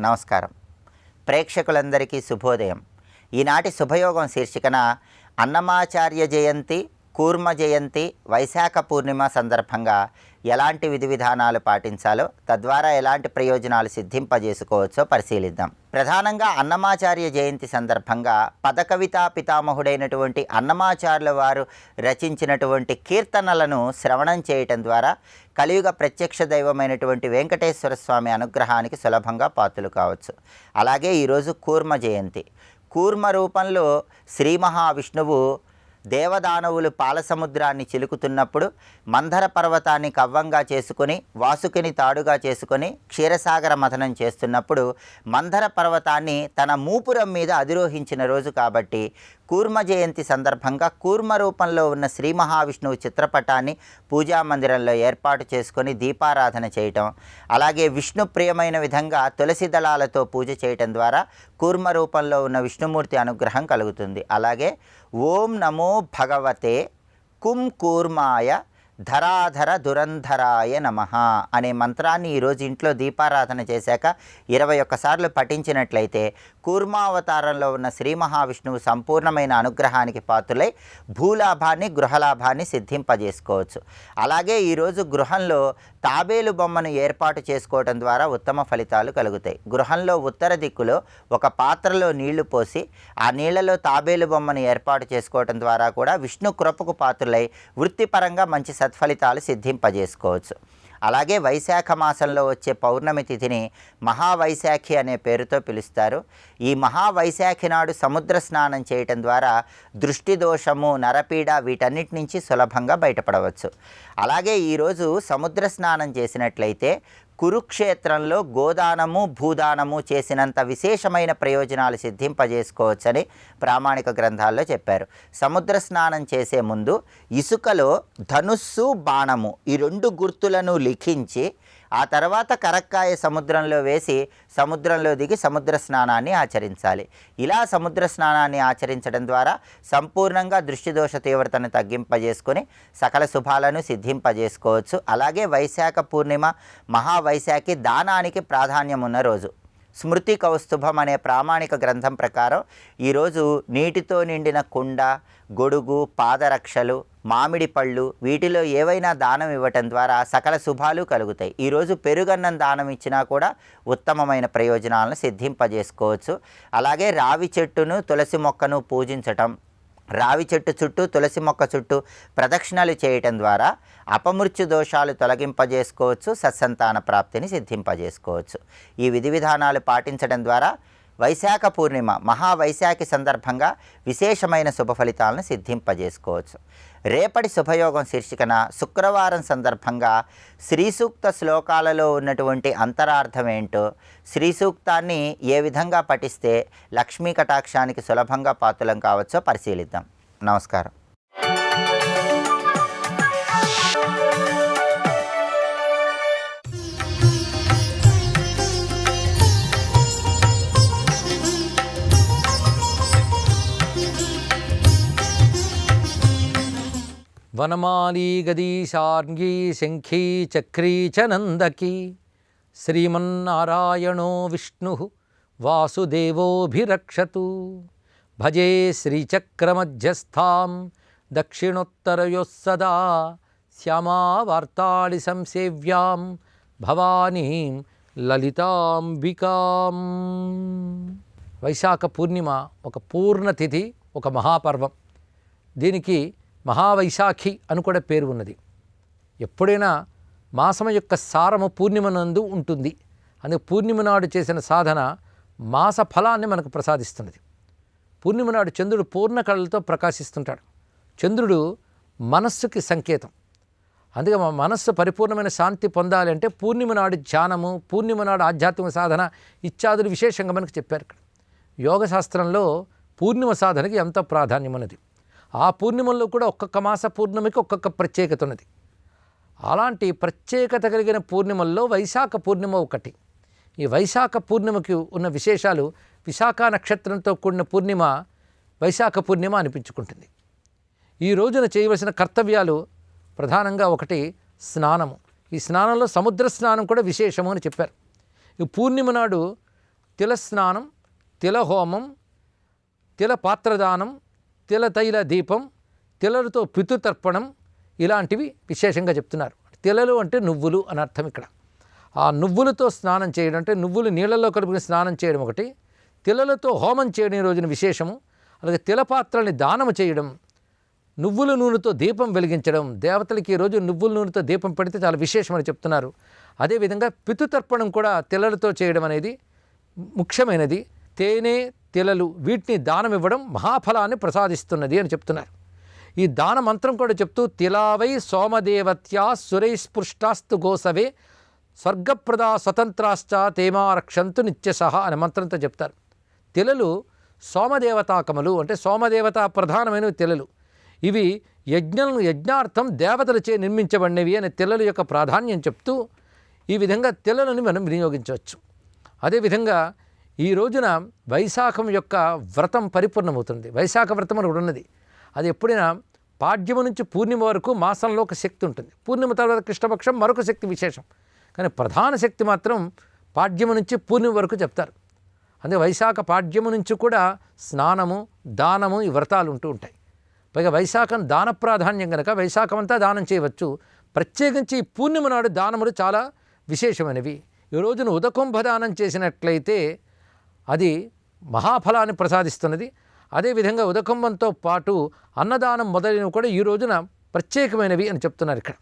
నమస్కారం. ప్రేక్షకులందరికీ శుభోదయం. ఈనాటి శుభయోగం శీర్షికన అన్నమాచార్య జయంతి, కూర్మ జయంతి, వైశాఖ పూర్ణిమ సందర్భంగా ఎలాంటి విధి విధానాలు పాటించాలో, తద్వారా ఎలాంటి ప్రయోజనాలు సిద్ధింపజేసుకోవచ్చో పరిశీలిద్దాం. ప్రధానంగా అన్నమాచార్య జయంతి సందర్భంగా పదకవితా పితామహుడైనటువంటి అన్నమాచార్యుల వారు రచించినటువంటి కీర్తనలను శ్రవణం చేయటం ద్వారా కలియుగ ప్రత్యక్ష దైవమైనటువంటి వెంకటేశ్వర స్వామి అనుగ్రహానికి సులభంగా పాత్రలు కావచ్చు. అలాగే ఈరోజు కూర్మ జయంతి. కూర్మ రూపంలో శ్రీ మహావిష్ణువు దేవదానవులు పాలసముద్రాన్ని చిలుకుతున్నప్పుడు మందర పర్వతాన్ని కవ్వంగా చేసుకొని, వాసుకిని తాడుగా చేసుకొని క్షీరసాగర మథనం చేస్తున్నప్పుడు మందర పర్వతాన్ని తన మూపురం మీద అధిరోహించిన రోజు కాబట్టి కూర్మ జయంతి సందర్భంగా కూర్మ రూపంలో ఉన్న శ్రీ మహావిష్ణువు చిత్రపటాన్ని పూజా మందిరంలో ఏర్పాటు చేసుకొని దీపారాధన చేయటం, అలాగే విష్ణు ప్రియమైన విధంగా తులసి దళాలతో పూజ చేయటం ద్వారా కూర్మ రూపంలో ఉన్న విష్ణుమూర్తి అనుగ్రహం కలుగుతుంది. అలాగే ఓం నమో భగవతే కుం కూర్మాయ ధరాధర దురంధరాయ నమః అనే మంత్రాన్ని ఈరోజు ఇంట్లో దీపారాధన చేశాక 21 సార్లు పఠించినట్లయితే కూర్మావతారంలో ఉన్న శ్రీ మహావిష్ణువు సంపూర్ణమైన అనుగ్రహానికి పాత్రులై భూలాభాన్ని, గృహలాభాన్ని సిద్ధింపజేసుకోవచ్చు. అలాగే ఈరోజు గృహంలో తాబేలు బొమ్మను ఏర్పాటు చేసుకోవడం ద్వారా ఉత్తమ ఫలితాలు కలుగుతాయి. గృహంలో ఉత్తర దిక్కులో ఒక పాత్రలో నీళ్లు పోసి ఆ నీళ్లలో తాబేలు బొమ్మను ఏర్పాటు చేసుకోవడం ద్వారా కూడా విష్ణు కృపకు పాత్రులై వృత్తిపరంగా మంచి సత్ఫలితాలు సిద్ధింపజేసుకోవచ్చు. అలాగే వైశాఖ మాసంలో వచ్చే పౌర్ణమి తిథిని మహావైశాఖి అనే పేరుతో పిలుస్తారు. ఈ మహావైశాఖి నాడు సముద్ర స్నానం చేయటం ద్వారా దృష్టి దోషము, నరపీడ వీటన్నిటి నుంచి సులభంగా బయటపడవచ్చు. అలాగే ఈరోజు సముద్ర స్నానం చేసినట్లయితే కురుక్షేత్రంలో గోదానము, భూదానము చేసినంత విశేషమైన ప్రయోజనాలు సిద్ధింపజేసుకోవచ్చని ప్రామాణిక గ్రంథాల్లో చెప్పారు. సముద్ర స్నానం చేసే ముందు ఇసుకలో ధనుస్సు, బాణము ఈ 2 గుర్తులను లిఖించి ఆ తర్వాత కరక్కాయ సముద్రంలో వేసి సముద్రంలో దిగి సముద్ర స్నానాన్ని ఆచరించాలి. ఇలా సముద్ర స్నానాన్ని ఆచరించడం ద్వారా సంపూర్ణంగా దృష్టిదోష తీవ్రతను తగ్గింపజేసుకొని సకల శుభాలను సిద్ధింపజేసుకోవచ్చు. అలాగే వైశాఖ పూర్ణిమ, మహావైశాఖి దానానికి ప్రాధాన్యం ఉన్న రోజు. స్మృతి కౌస్తుభం అనే ప్రామాణిక గ్రంథం ప్రకారం ఈరోజు నీటితో నిండిన కుండ, గొడుగు, పాదరక్షలు, మామిడి పళ్ళు వీటిలో ఏవైనా దానం ఇవ్వటం ద్వారా సకల శుభాలు కలుగుతాయి. ఈరోజు పెరుగన్నం దానం ఇచ్చినా కూడా ఉత్తమమైన ప్రయోజనాలను సిద్ధింపజేసుకోవచ్చు. అలాగే రావి చెట్టును, తులసి మొక్కను పూజించటం, రావి చెట్టు చుట్టూ, తులసి మొక్క చుట్టూ ప్రదక్షిణలు చేయటం ద్వారా అపమృత్యు దోషాలు తొలగింపజేసుకోవచ్చు, సత్సంతాన ప్రాప్తిని సిద్ధింపజేసుకోవచ్చు. ఈ విధి విధానాలు పాటించడం ద్వారా వైశాఖ పూర్ణిమ, మహావైశాఖి సందర్భంగా విశేషమైన శుభ ఫలితాలను సిద్ధింపజేసుకోవచ్చు. రేపటి శుభయోగం శీర్షికన శుక్రవారం సందర్భంగా శ్రీ సూక్త శ్లోకాలలో ఉన్నటువంటి అంతరార్థం ఏంటో, శ్రీ సూక్తాన్ని ఏ విధంగా పఠిస్తే లక్ష్మీ కటాక్షానికి సులభంగా పాత్రలం కావచ్చో పరిశీలిద్దాం. నమస్కారం. వనమాలీ గదీశార్ంగీ శంఖీ చక్రీ చ నందకీ శ్రీమన్నారాయణో విష్ణు వాసుదేవోభిరక్షతు. భజే శ్రీచక్రమధ్యస్థాం దక్షిణోత్తరయోః సదా శ్యామా వార్తాళి సంసేవ్యాం భవానీం లలితాంబికాం. వైశాఖ పూర్ణిమ ఒక పూర్ణతిథి, ఒక మహాపర్వం. దీనికి మహావైశాఖి అని కూడా పేరు ఉన్నది. ఎప్పుడైనా మాసం యొక్క సారము పూర్ణిమ నందు ఉంటుంది. అందుకే పూర్ణిమ నాడు చేసిన సాధన మాస ఫలాన్ని మనకు ప్రసాదిస్తున్నది. పూర్ణిమ నాడు చంద్రుడు పూర్ణ కళలతో ప్రకాశిస్తుంటాడు. చంద్రుడు మనస్సుకి సంకేతం. అందుకే మా మనస్సు పరిపూర్ణమైన శాంతి పొందాలి అంటే పూర్ణిమ నాడు ధ్యానము, పూర్ణిమ నాడు ఆధ్యాత్మిక సాధన ఇత్యాదులు విశేషంగా మనకు చెప్పారు. ఇక్కడ యోగశాస్త్రంలో పూర్ణిమ సాధనకి ఎంతో ప్రాధాన్యం ఉన్నది. ఆ పూర్ణిమల్లో కూడా ఒక్కొక్క మాస పూర్ణిమకి ఒక్కొక్క ప్రత్యేకత ఉన్నది. అలాంటి ప్రత్యేకత కలిగిన పూర్ణిమల్లో వైశాఖ పూర్ణిమ ఒకటి. ఈ వైశాఖ పూర్ణిమకి ఉన్న విశేషాలు, విశాఖ నక్షత్రంతో కూడిన పూర్ణిమ వైశాఖ పూర్ణిమ అనిపించుకుంటుంది. ఈ రోజున చేయవలసిన కర్తవ్యాలు ప్రధానంగా ఒకటి స్నానము. ఈ స్నానంలో సముద్ర స్నానం కూడా విశేషము అని చెప్పారు. ఈ పూర్ణిమ నాడు తిలస్నానం, తిలహోమం, తిల పాత్రదానం, తిల తైల దీపం, తిలలతో పితృతర్పణం ఇలాంటివి విశేషంగా చెప్తున్నారు. తిలలు అంటే నువ్వులు అని అర్థం. ఇక్కడ ఆ నువ్వులతో స్నానం చేయడం అంటే నువ్వులు నీళ్ళల్లో కలుపుకుని స్నానం చేయడం ఒకటి, తిలలతో హోమం చేయడం ఈ రోజున విశేషము. అలాగే తిలపాత్రల్ని దానము చేయడం, నువ్వుల నూనెతో దీపం వెలిగించడం, దేవతలకి ఈరోజు నువ్వుల నూనెతో దీపం పెడితే చాలా విశేషమని చెప్తున్నారు. అదేవిధంగా పితృతర్పణం కూడా తిలలతో చేయడం అనేది ముఖ్యమైనది. తేనె, తిలలు వీటిని దానం ఇవ్వడం మహాఫలాన్ని ప్రసాదిస్తున్నది అని చెప్తున్నారు. ఈ దాన మంత్రం కూడా చెప్తూ తిలావై సోమదేవత్యా సురైస్పృష్టాస్తు గోసవే స్వర్గప్రదా స్వతంత్రాశ్చ తేమా రక్షంతు నిత్యసహ అనే మంత్రంతో చెప్తారు. తిలలు సోమదేవతాకములు అంటే సోమదేవత ప్రధానమైనవి తిలలు. ఇవి యజ్ఞార్థం దేవతలచే నిర్మించబడినవి అనే తిలల యొక్క ప్రాధాన్యం చెప్తూ ఈ విధంగా తిలలను మనం వినియోగించవచ్చు. అదేవిధంగా ఈ రోజున వైశాఖం యొక్క వ్రతం పరిపూర్ణమవుతుంది. వైశాఖ వ్రతం అని ఉన్నది. అది ఎప్పుడైనా పాడ్యము నుంచి పూర్ణిమ వరకు మాసంలో ఒక శక్తి ఉంటుంది. పూర్ణిమ తర్వాత కృష్ణపక్షం మరొక శక్తి విశేషం. కానీ ప్రధాన శక్తి మాత్రం పాడ్యము నుంచి పూర్ణిమ వరకు చెప్తారు. అదే వైశాఖ పాడ్యము నుంచి కూడా స్నానము, దానము ఈ వ్రతాలు ఉంటూ ఉంటాయి. పైగా వైశాఖం దాన ప్రాధాన్యం కనుక వైశాఖం అంతా దానం చేయవచ్చు. ప్రత్యేకించి పూర్ణిమ నాడు దానములు చాలా విశేషమైనవి. ఈ రోజున ఉదకుంభ దానం చేసినట్లయితే అది మహాఫలాన్ని ప్రసాదిస్తున్నది. అదేవిధంగా ఉదకుంభంతో పాటు అన్నదానం మొదలైనవి కూడా ఈ రోజున ప్రత్యేకమైనవి అని చెప్తున్నారు. ఇక్కడ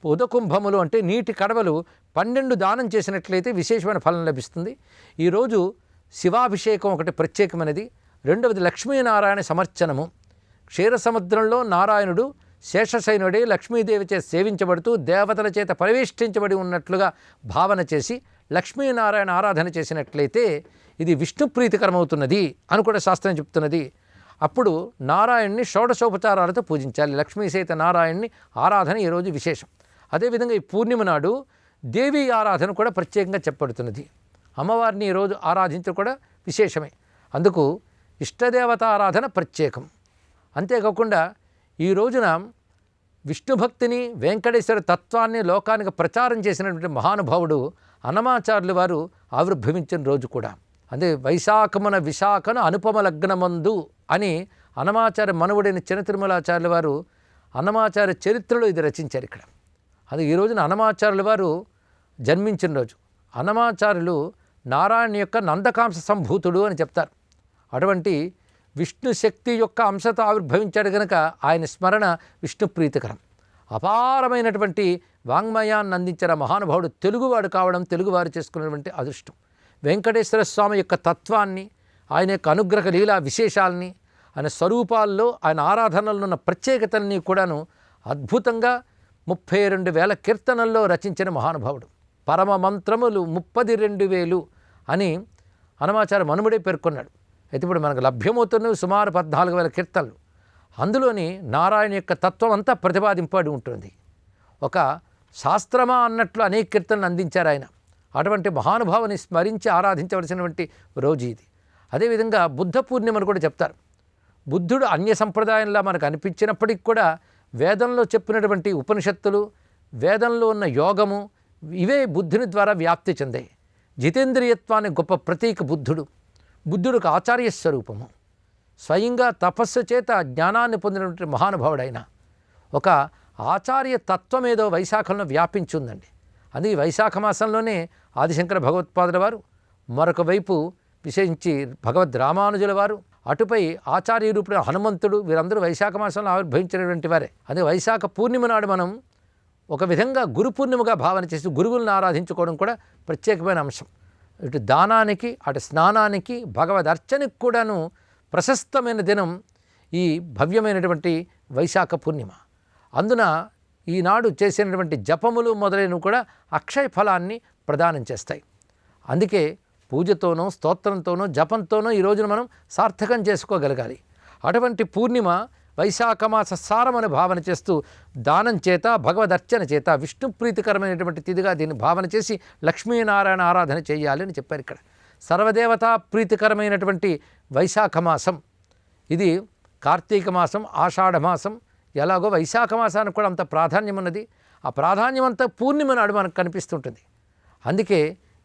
ఉదకుంభములు అంటే నీటి కడవలు 12 దానం చేసినట్లయితే విశేషమైన ఫలం లభిస్తుంది. ఈరోజు శివాభిషేకం ఒకటి ప్రత్యేకమైనది. రెండవది లక్ష్మీనారాయణ సమర్చనము. క్షీరసముద్రంలో నారాయణుడు శేషశయనుడే లక్ష్మీదేవి చేత సేవించబడుతూ దేవతల చేత పరివేష్టించబడి ఉన్నట్లుగా భావన చేసి లక్ష్మీనారాయణ ఆరాధన చేసినట్లయితే ఇది విష్ణు ప్రీతికరమవుతున్నది అని కూడా శాస్త్రం చెప్తున్నది. అప్పుడు నారాయణ్ణి షోడశోపచారాలతో పూజించాలి. లక్ష్మీ సహిత నారాయణ్ణి ఆరాధన ఈరోజు విశేషం. అదేవిధంగా ఈ పూర్ణిమ నాడు దేవీ ఆరాధన కూడా ప్రత్యేకంగా చెప్పబడుతున్నది. అమ్మవారిని ఈరోజు ఆరాధించడం కూడా విశేషమే. అందుకు ఇష్టదేవత ఆరాధన ప్రత్యేకం. అంతేకాకుండా ఈ రోజున విష్ణు భక్తిని, వెంకటేశ్వర తత్వాన్ని లోకానికి ప్రచారం చేసినటువంటి మహానుభావుడు అన్నమాచార్యులు వారు ఆవిర్భవించిన రోజు కూడా. అదే వైశాఖమున విశాఖను అనుపమ లగ్నమందు అని అన్నమాచార్య మనవుడైన చిన్న తిరుమలాచార్యుల వారు అన్నమాచార్య చరిత్రలో ఇది రచించారు. ఇక్కడ అది ఈ రోజున అన్నమాచార్యుల వారు జన్మించిన రోజు. అన్నమాచార్యులు నారాయణ యొక్క నందకాంశ సంభూతుడు అని చెప్తారు. అటువంటి విష్ణు శక్తి యొక్క అంశతో ఆవిర్భవించాడు కనుక ఆయన స్మరణ విష్ణు ప్రీతికరం. అపారమైనటువంటి వాంగ్మయాన్ని అందించిన మహానుభావుడు తెలుగువాడు కావడం తెలుగువారు చేసుకున్నటువంటి అదృష్టం. వెంకటేశ్వర స్వామి యొక్క తత్వాన్ని, ఆయన యొక్క అనుగ్రహ లీలా విశేషాలని, ఆయన స్వరూపాల్లో, ఆయన ఆరాధనలో ఉన్న ప్రత్యేకతల్ని కూడాను అద్భుతంగా 32,000 కీర్తనల్లో రచించిన మహానుభావుడు. పరమ మంత్రములు 32,000 అని అన్నమాచార్య మనుమడే పేర్కొన్నాడు. అయితే ఇప్పుడు మనకు లభ్యమవుతున్నవి సుమారు 14,000 కీర్తనలు. అందులోని నారాయణ యొక్క తత్వం అంతా ప్రతిపాదింపబడి ఉంటుంది. ఒక శాస్త్రమా అన్నట్లు అనేక కీర్తనలు అందించారు ఆయన. అటువంటి మహానుభావుని స్మరించి ఆరాధించవలసినటువంటి రోజు ఇది. అదేవిధంగా బుద్ధ పూర్ణిమను కూడా చెప్తారు. బుద్ధుడు అన్య సంప్రదాయంలా మనకు అనిపించినప్పటికీ కూడా వేదంలో చెప్పినటువంటి ఉపనిషత్తులు, వేదంలో ఉన్న యోగము ఇవే బుద్ధుని ద్వారా వ్యాప్తి చెందాయి. జితేంద్రియత్వానికి గొప్ప ప్రతీక బుద్ధుడు. బుద్ధుడికి ఆచార్య స్వరూపము. స్వయంగా తపస్సు చేత జ్ఞానాన్ని పొందినటువంటి మహానుభావుడైన ఒక ఆచార్య తత్వం ఏదో వైశాఖంలో వ్యాపించిందండి. అది వైశాఖ మాసంలోనే ఆదిశంకర భగవత్పాదుల వారు, మరొక వైపు విశేషించి భగవద్ రామానుజుల వారు, అటుపై ఆచార్య రూపుడు హనుమంతుడు, వీరందరూ వైశాఖ మాసంలో ఆవిర్భవించినటువంటి వారే. అదే వైశాఖ పూర్ణిమ నాడు మనం ఒక విధంగా గురు పూర్ణిమగా భావన చేసి గురువులను ఆరాధించుకోవడం కూడా ప్రత్యేకమైన అంశం. ఇటు దానానికి, అటు స్నానానికి, భగవద్ అర్చనకి కూడాను ప్రశస్తమైన దినం ఈ భవ్యమైనటువంటి వైశాఖ పూర్ణిమ. అందున ఈనాడు చేసినటువంటి జపములు మొదలైనవి కూడా అక్షయ ఫలాన్ని ప్రదానం చేస్తాయి. అందుకే పూజతోనో, స్తోత్రంతోనో, జపంతోనో ఈ రోజున మనం సార్థకం చేసుకోగలగాలి. అటువంటి పూర్ణిమ వైశాఖ మాస సారమని భావన చేస్తూ దానం చేత, భగవదర్చన చేత విష్ణు ప్రీతికరమైనటువంటి తిథిగా దీన్ని భావన చేసి లక్ష్మీనారాయణ ఆరాధన చేయాలి అని చెప్పారు. ఇక్కడ సర్వదేవతా ప్రీతికరమైనటువంటి వైశాఖ మాసం ఇది. కార్తీక మాసం, ఆషాఢ మాసం ఎలాగో వైశాఖ మాసానికి కూడా అంత ప్రాధాన్యం ఉన్నది. ఆ ప్రాధాన్యం అంతా పూర్ణిమ నాడు మనకు కనిపిస్తుంటుంది. అందుకే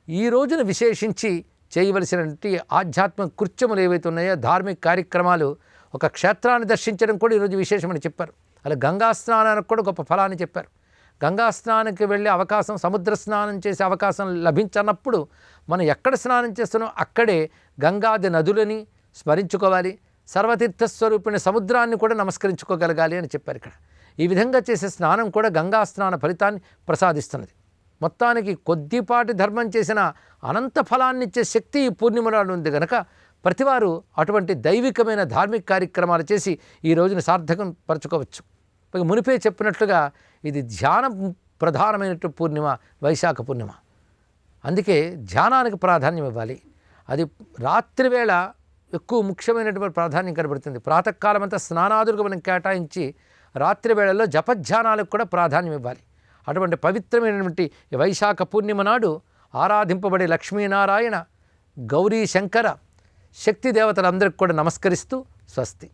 ఈ రోజున విశేషించి చేయవలసినటువంటి ఆధ్యాత్మిక కృత్యములు ఏవైతే ఉన్నాయో, ధార్మిక కార్యక్రమాలు, ఒక క్షేత్రాన్ని దర్శించడం కూడా ఈరోజు విశేషమని చెప్పారు. అలా గంగా స్నానానికి కూడా గొప్ప ఫలాన్ని చెప్పారు. గంగా స్నానానికి వెళ్ళే అవకాశం, సముద్ర స్నానం చేసే అవకాశం లభించనప్పుడు మనం ఎక్కడ స్నానం చేస్తున్నాం అక్కడే గంగాది నదులని స్మరించుకోవాలి, సర్వతీర్థ స్వరూపిణి సముద్రాన్ని కూడా నమస్కరించుకోగలగాలి అని చెప్పారు ఇక్కడ. ఈ విధంగా చేసే స్నానం కూడా గంగా స్నాన ఫలితాన్ని ప్రసాదిస్తున్నది. మొత్తానికి కొద్దిపాటి ధర్మం చేసిన అనంత ఫలాన్ని ఇచ్చే శక్తి ఈ పూర్ణిమ నాడు ఉంది కనుక ప్రతివారు అటువంటి దైవికమైన ధార్మిక కార్యక్రమాలు చేసి ఈ రోజున సార్థకం పరచుకోవచ్చు. మునిపే చెప్పినట్లుగా ఇది ధ్యానం ప్రధానమైనటువంటి పూర్ణిమ, వైశాఖ పూర్ణిమ. అందుకే ధ్యానానికి ప్రాధాన్యం ఇవ్వాలి. అది రాత్రి వేళ ఎక్కువ ముఖ్యమైనటువంటి ప్రాధాన్యం కనబడుతుంది. ప్రాతకాలం అంతా స్నానాదులకు మనం కేటాయించి రాత్రి వేళల్లో జపధ్యానాలకు కూడా ప్రాధాన్యం ఇవ్వాలి. అటువంటి పవిత్రమైనటువంటి వైశాఖ పూర్ణిమ నాడు ఆరాధింపబడే లక్ష్మీనారాయణ, గౌరీ శంకర శక్తి దేవతలందరికీ కూడా నమస్కరిస్తూ స్వస్తి.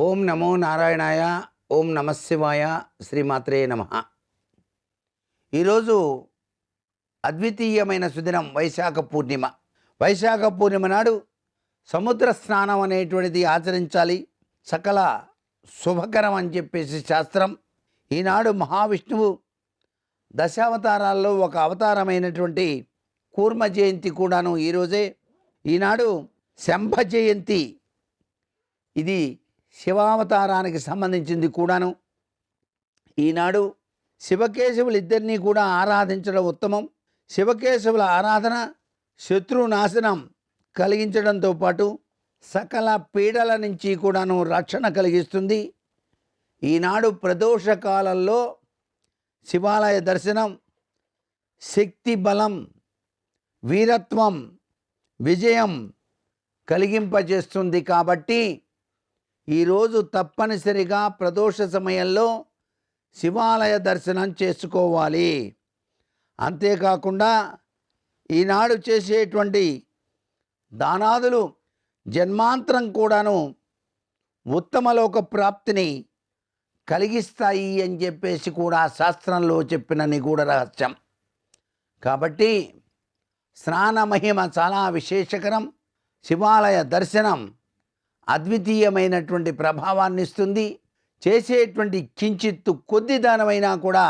ఓం నమో నారాయణాయ, ఓం నమశివాయ, శ్రీమాత్రే నమః. ఈరోజు అద్వితీయమైన సుదినం వైశాఖ పూర్ణిమ. వైశాఖ పూర్ణిమ నాడు సముద్ర స్నానం అనేటువంటిది ఆచరించాలి, సకల శుభకరం అని చెప్పేసి శాస్త్రం. ఈనాడు మహావిష్ణువు దశావతారాల్లో ఒక అవతారమైనటువంటి కూర్మ జయంతి కూడాను ఈరోజే. ఈనాడు శంభ జయంతి, ఇది శివావతారానికి సంబంధించింది కూడాను. ఈనాడు శివకేశవులు ఇద్దరినీ కూడా ఆరాధించడం ఉత్తమం. శివకేశవుల ఆరాధన శత్రునాశనం కలిగించడంతో పాటు సకల పీడల నుంచి కూడాను రక్షణ కలిగిస్తుంది. ఈనాడు ప్రదోష కాలంలో శివాలయ దర్శనం శక్తి బలం, వీరత్వం, విజయం కలిగింపజేస్తుంది. కాబట్టి ఈరోజు తప్పనిసరిగా ప్రదోష సమయంలో శివాలయ దర్శనం చేసుకోవాలి. అంతేకాకుండా ఈనాడు చేసేటువంటి దానాదులు జన్మాంతరం కూడాను ఉత్తమలోక ప్రాప్తిని కలిగిస్తాయి అని చెప్పేసి కూడా శాస్త్రంలో చెప్పిన నిగూఢ రహస్యం. కాబట్టి స్నాన మహిమ చాలా విశేషకరం. శివాలయ దర్శనం అద్వితీయమైనటువంటి ప్రభావాన్ని ఇస్తుంది. చేసేటువంటి కించిత్తు కొద్ది దానమైనా కూడా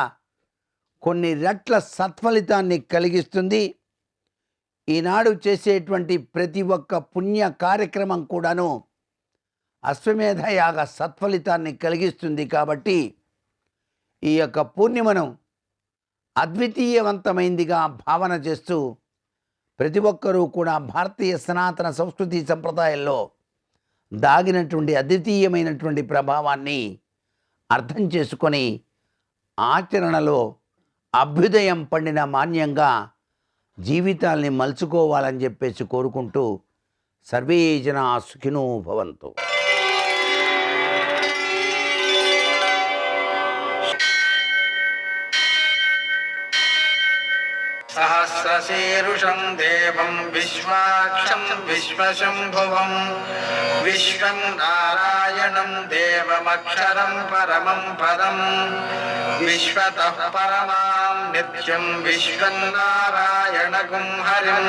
కొన్ని రెట్ల సత్ఫలితాన్ని కలిగిస్తుంది. ఈనాడు చేసేటువంటి ప్రతి ఒక్క పుణ్య కార్యక్రమం కూడాను అశ్వమేధ యాగ సత్ఫలితాన్ని కలిగిస్తుంది. కాబట్టి ఈ యొక్క పూర్ణిమను అద్వితీయవంతమైందిగా భావన చేస్తూ ప్రతి ఒక్కరూ కూడా భారతీయ సనాతన సంస్కృతి సంప్రదాయాల్లో దాగినటువంటి అద్వితీయమైనటువంటి ప్రభావాన్ని అర్థం చేసుకొని ఆచరణలో అభ్యుదయం పండిన మాన్యంగా జీవితాల్ని మలుచుకోవాలని చెప్పేసి కోరుకుంటూ సర్వే జనా సుఖినో భవంతు. సహస్రశీరుషం దేవం విశ్వాక్షం విశ్వశంభువం విశ్వం నారాయణం దేవమక్షరం పరమం పదం విశ్వతః పరమాం నిత్యం విశ్వం నారాయణగుం హరిం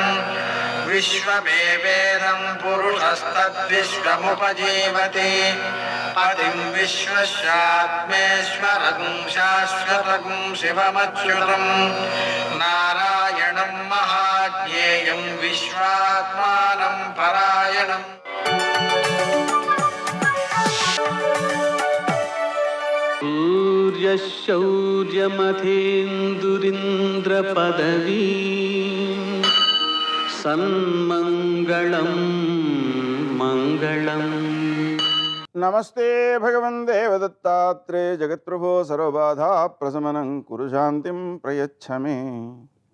విశ్వమేవేదం పురుషస్తద్విశ్వముపజీవతి పతిం విశ్వస్యాత్మేశ్వరం శాశ్వతం శివమచ్యుతం నారాయణం మహాజ్ఞేయం విశ్వాత్మానం పరాయణం. సూర్యశౌర్యమథేందురింద్రపదవీ సన్మంగళం మంగళం. నమస్తే భగవన్ దేవదత్తాత్రేయ జగత్ప్రభో సర్వబాధా ప్రశమనం కురు శాంతిం ప్రయచ్చమే.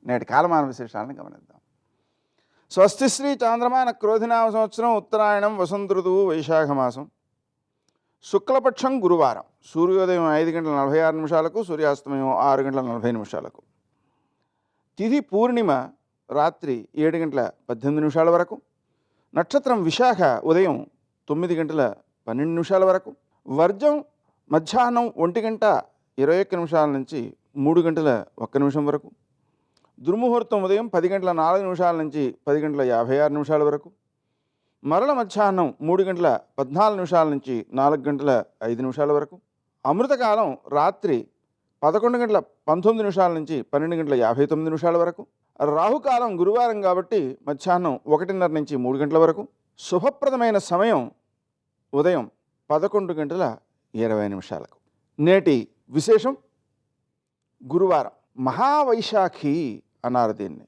నేటి కాలమాన విశేషాలను గమనిద్దాం. స్వస్తి శ్రీ చాంద్రమాన క్రోధినామ సంవత్సరం ఉత్తరాయణం వసంత ఋతువు వైశాఖ మాసం శుక్లపక్షం గురువారం. సూర్యోదయం 5:46 సూర్యాస్తమయం 6:40 తిథి పూర్ణిమ రాత్రి 7:18 వరకు. నక్షత్రం విశాఖ ఉదయం 9:12 వరకు. వర్జం మధ్యాహ్నం 1:21 నుంచి 3:01 వరకు. దుర్ముహూర్తం ఉదయం 10:04 నుంచి 10:56 వరకు. మరల మధ్యాహ్నం 3:14 నుంచి 4:05 వరకు. అమృతకాలం రాత్రి 11:19 నుంచి 12:59 వరకు. రాహుకాలం గురువారం కాబట్టి మధ్యాహ్నం 1:30 నుంచి 3 గంటల వరకు. శుభప్రదమైన సమయం ఉదయం 11:20. నేటి విశేషం గురువారం. మహావైశాఖి అన్నారు దీన్ని.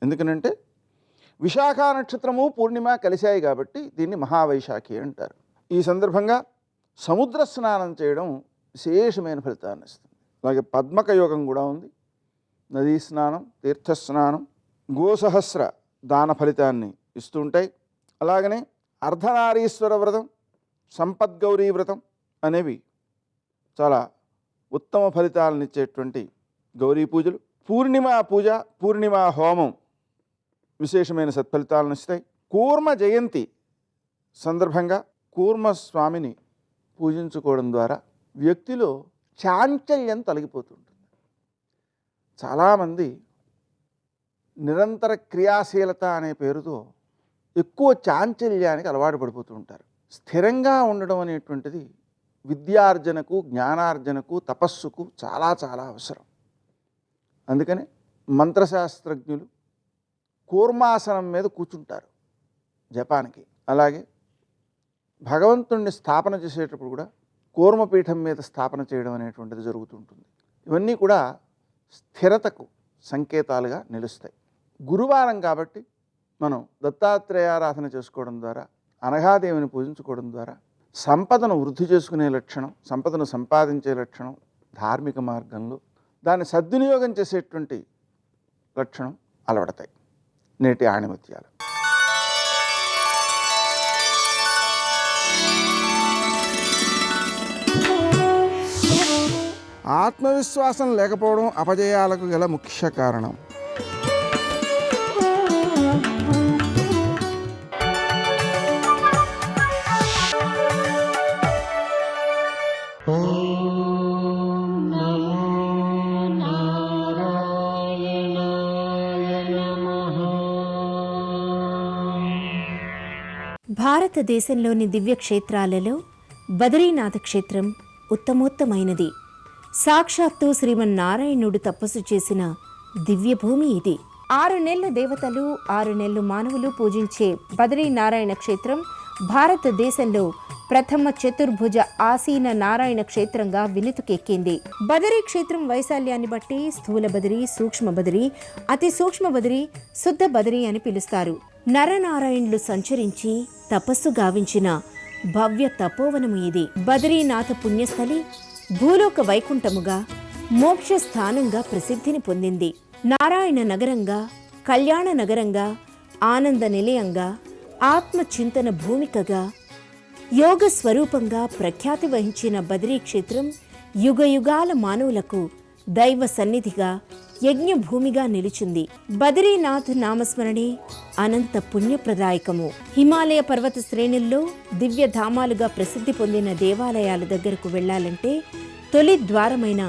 ఎందుకనంటే విశాఖ నక్షత్రము పూర్ణిమ కలిశాయి కాబట్టి దీన్ని మహావైశాఖి అంటారు. ఈ సందర్భంగా సముద్ర స్నానం చేయడం విశేషమైన ఫలితాన్ని ఇస్తుంది. అలాగే పద్మక యోగం కూడా ఉంది. నదీ స్నానం, తీర్థస్నానం, గోసహస్ర దాన ఫలితాన్ని ఇస్తూ ఉంటాయి. అలాగనే అర్ధనారీశ్వర వ్రతం, సంపద్గౌరీ వ్రతం అనేవి చాలా ఉత్తమ ఫలితాలను ఇచ్చేటువంటి గౌరీ పూజలు. పూర్ణిమ పూజ, పూర్ణిమ హోమం విశేషమైన సత్ఫలితాలను ఇస్తాయి. కూర్మ జయంతి సందర్భంగా కూర్మ స్వామిని పూజించుకోవడం ద్వారా వ్యక్తిలో చాంచల్యం తొలగిపోతుంటుంది. చాలామంది నిరంతర క్రియాశీలత అనే పేరుతో ఎక్కువ చాంచల్యానికి అలవాటు పడిపోతూ ఉంటారు. స్థిరంగా ఉండడం అనేటువంటిది విద్యార్జనకు, జ్ఞానార్జనకు, తపస్సుకు చాలా చాలా అవసరం. అందుకని మంత్రశాస్త్రజ్ఞులు కూర్మాసనం మీద కూర్చుంటారు జపానికి. అలాగే భగవంతుణ్ణి స్థాపన చేసేటప్పుడు కూడా కూర్మపీఠం మీద స్థాపన చేయడం అనేటువంటిది జరుగుతుంటుంది. ఇవన్నీ కూడా స్థిరతకు సంకేతాలుగా నిలుస్తాయి. గురువారం కాబట్టి మనం దత్తాత్రేయారాధన చేసుకోవడం ద్వారా, అనఘాదేవిని పూజించుకోవడం ద్వారా సంపదను వృద్ధి చేసుకునే లక్షణం, సంపదను సంపాదించే లక్షణం, ధార్మిక మార్గంలో దాన్ని సద్వినియోగం చేసేటువంటి లక్షణం అలవడతాయి. నేటి ఆణిముత్యాలు. ఆత్మవిశ్వాసం లేకపోవడం అపజయాలకు గల ముఖ్య కారణం. భారతదేశంలోని దివ్యక్షేత్రాలలో బదరీనాథ క్షేత్రం ఉత్తమోత్తమైనది. సాక్షాత్తు శ్రీమన్నారాయణుడు తపస్సు చేసిన దివ్యభూమి ఇది. 6 నెలల దేవతలు, 6 నెలలు మానవులు పూజించే బదరీనారాయణ క్షేత్రం భారతదేశంలో ప్రథమ చతుర్భుజ ఆసీన నారాయణ క్షేత్రంగా వినుతుకెక్కింది. బదరీ క్షేత్రం వైశాల్యాన్ని బట్టి స్థూల బదరీ, సూక్ష్మ బదరీ, అతి సూక్ష్మ బదరీ, శుద్ధ బదరీ అని పిలుస్తారు. నరనారాయణులు సంచరించి తపస్సు గావించిన భవ్య తపోవనము ఇది. బదరీనాథ పుణ్యస్థలి భూలోక వైకుంఠముగా, మోక్ష స్థానంగా ప్రసిద్ధిని పొందింది. నారాయణ నగరంగా, కళ్యాణ నగరంగా, ఆనంద నిలయంగా, ఆత్మచింతన భూమికగా, యోగ స్వరూపంగా ప్రఖ్యాతి వహించిన బదరీ క్షేత్రం యుగయుగాల మానవులకు దైవ సన్నిధిగా, యజ్ఞభూమిగా నిలిచింది. బదరీనాథ్ నామస్మరణే అనంత పుణ్యప్రదాయకము. హిమాలయ పర్వత శ్రేణుల్లో దివ్యధామాలుగా ప్రసిద్ధి పొందిన దేవాలయాల దగ్గరకు వెళ్లాలంటే తొలి ద్వారమైన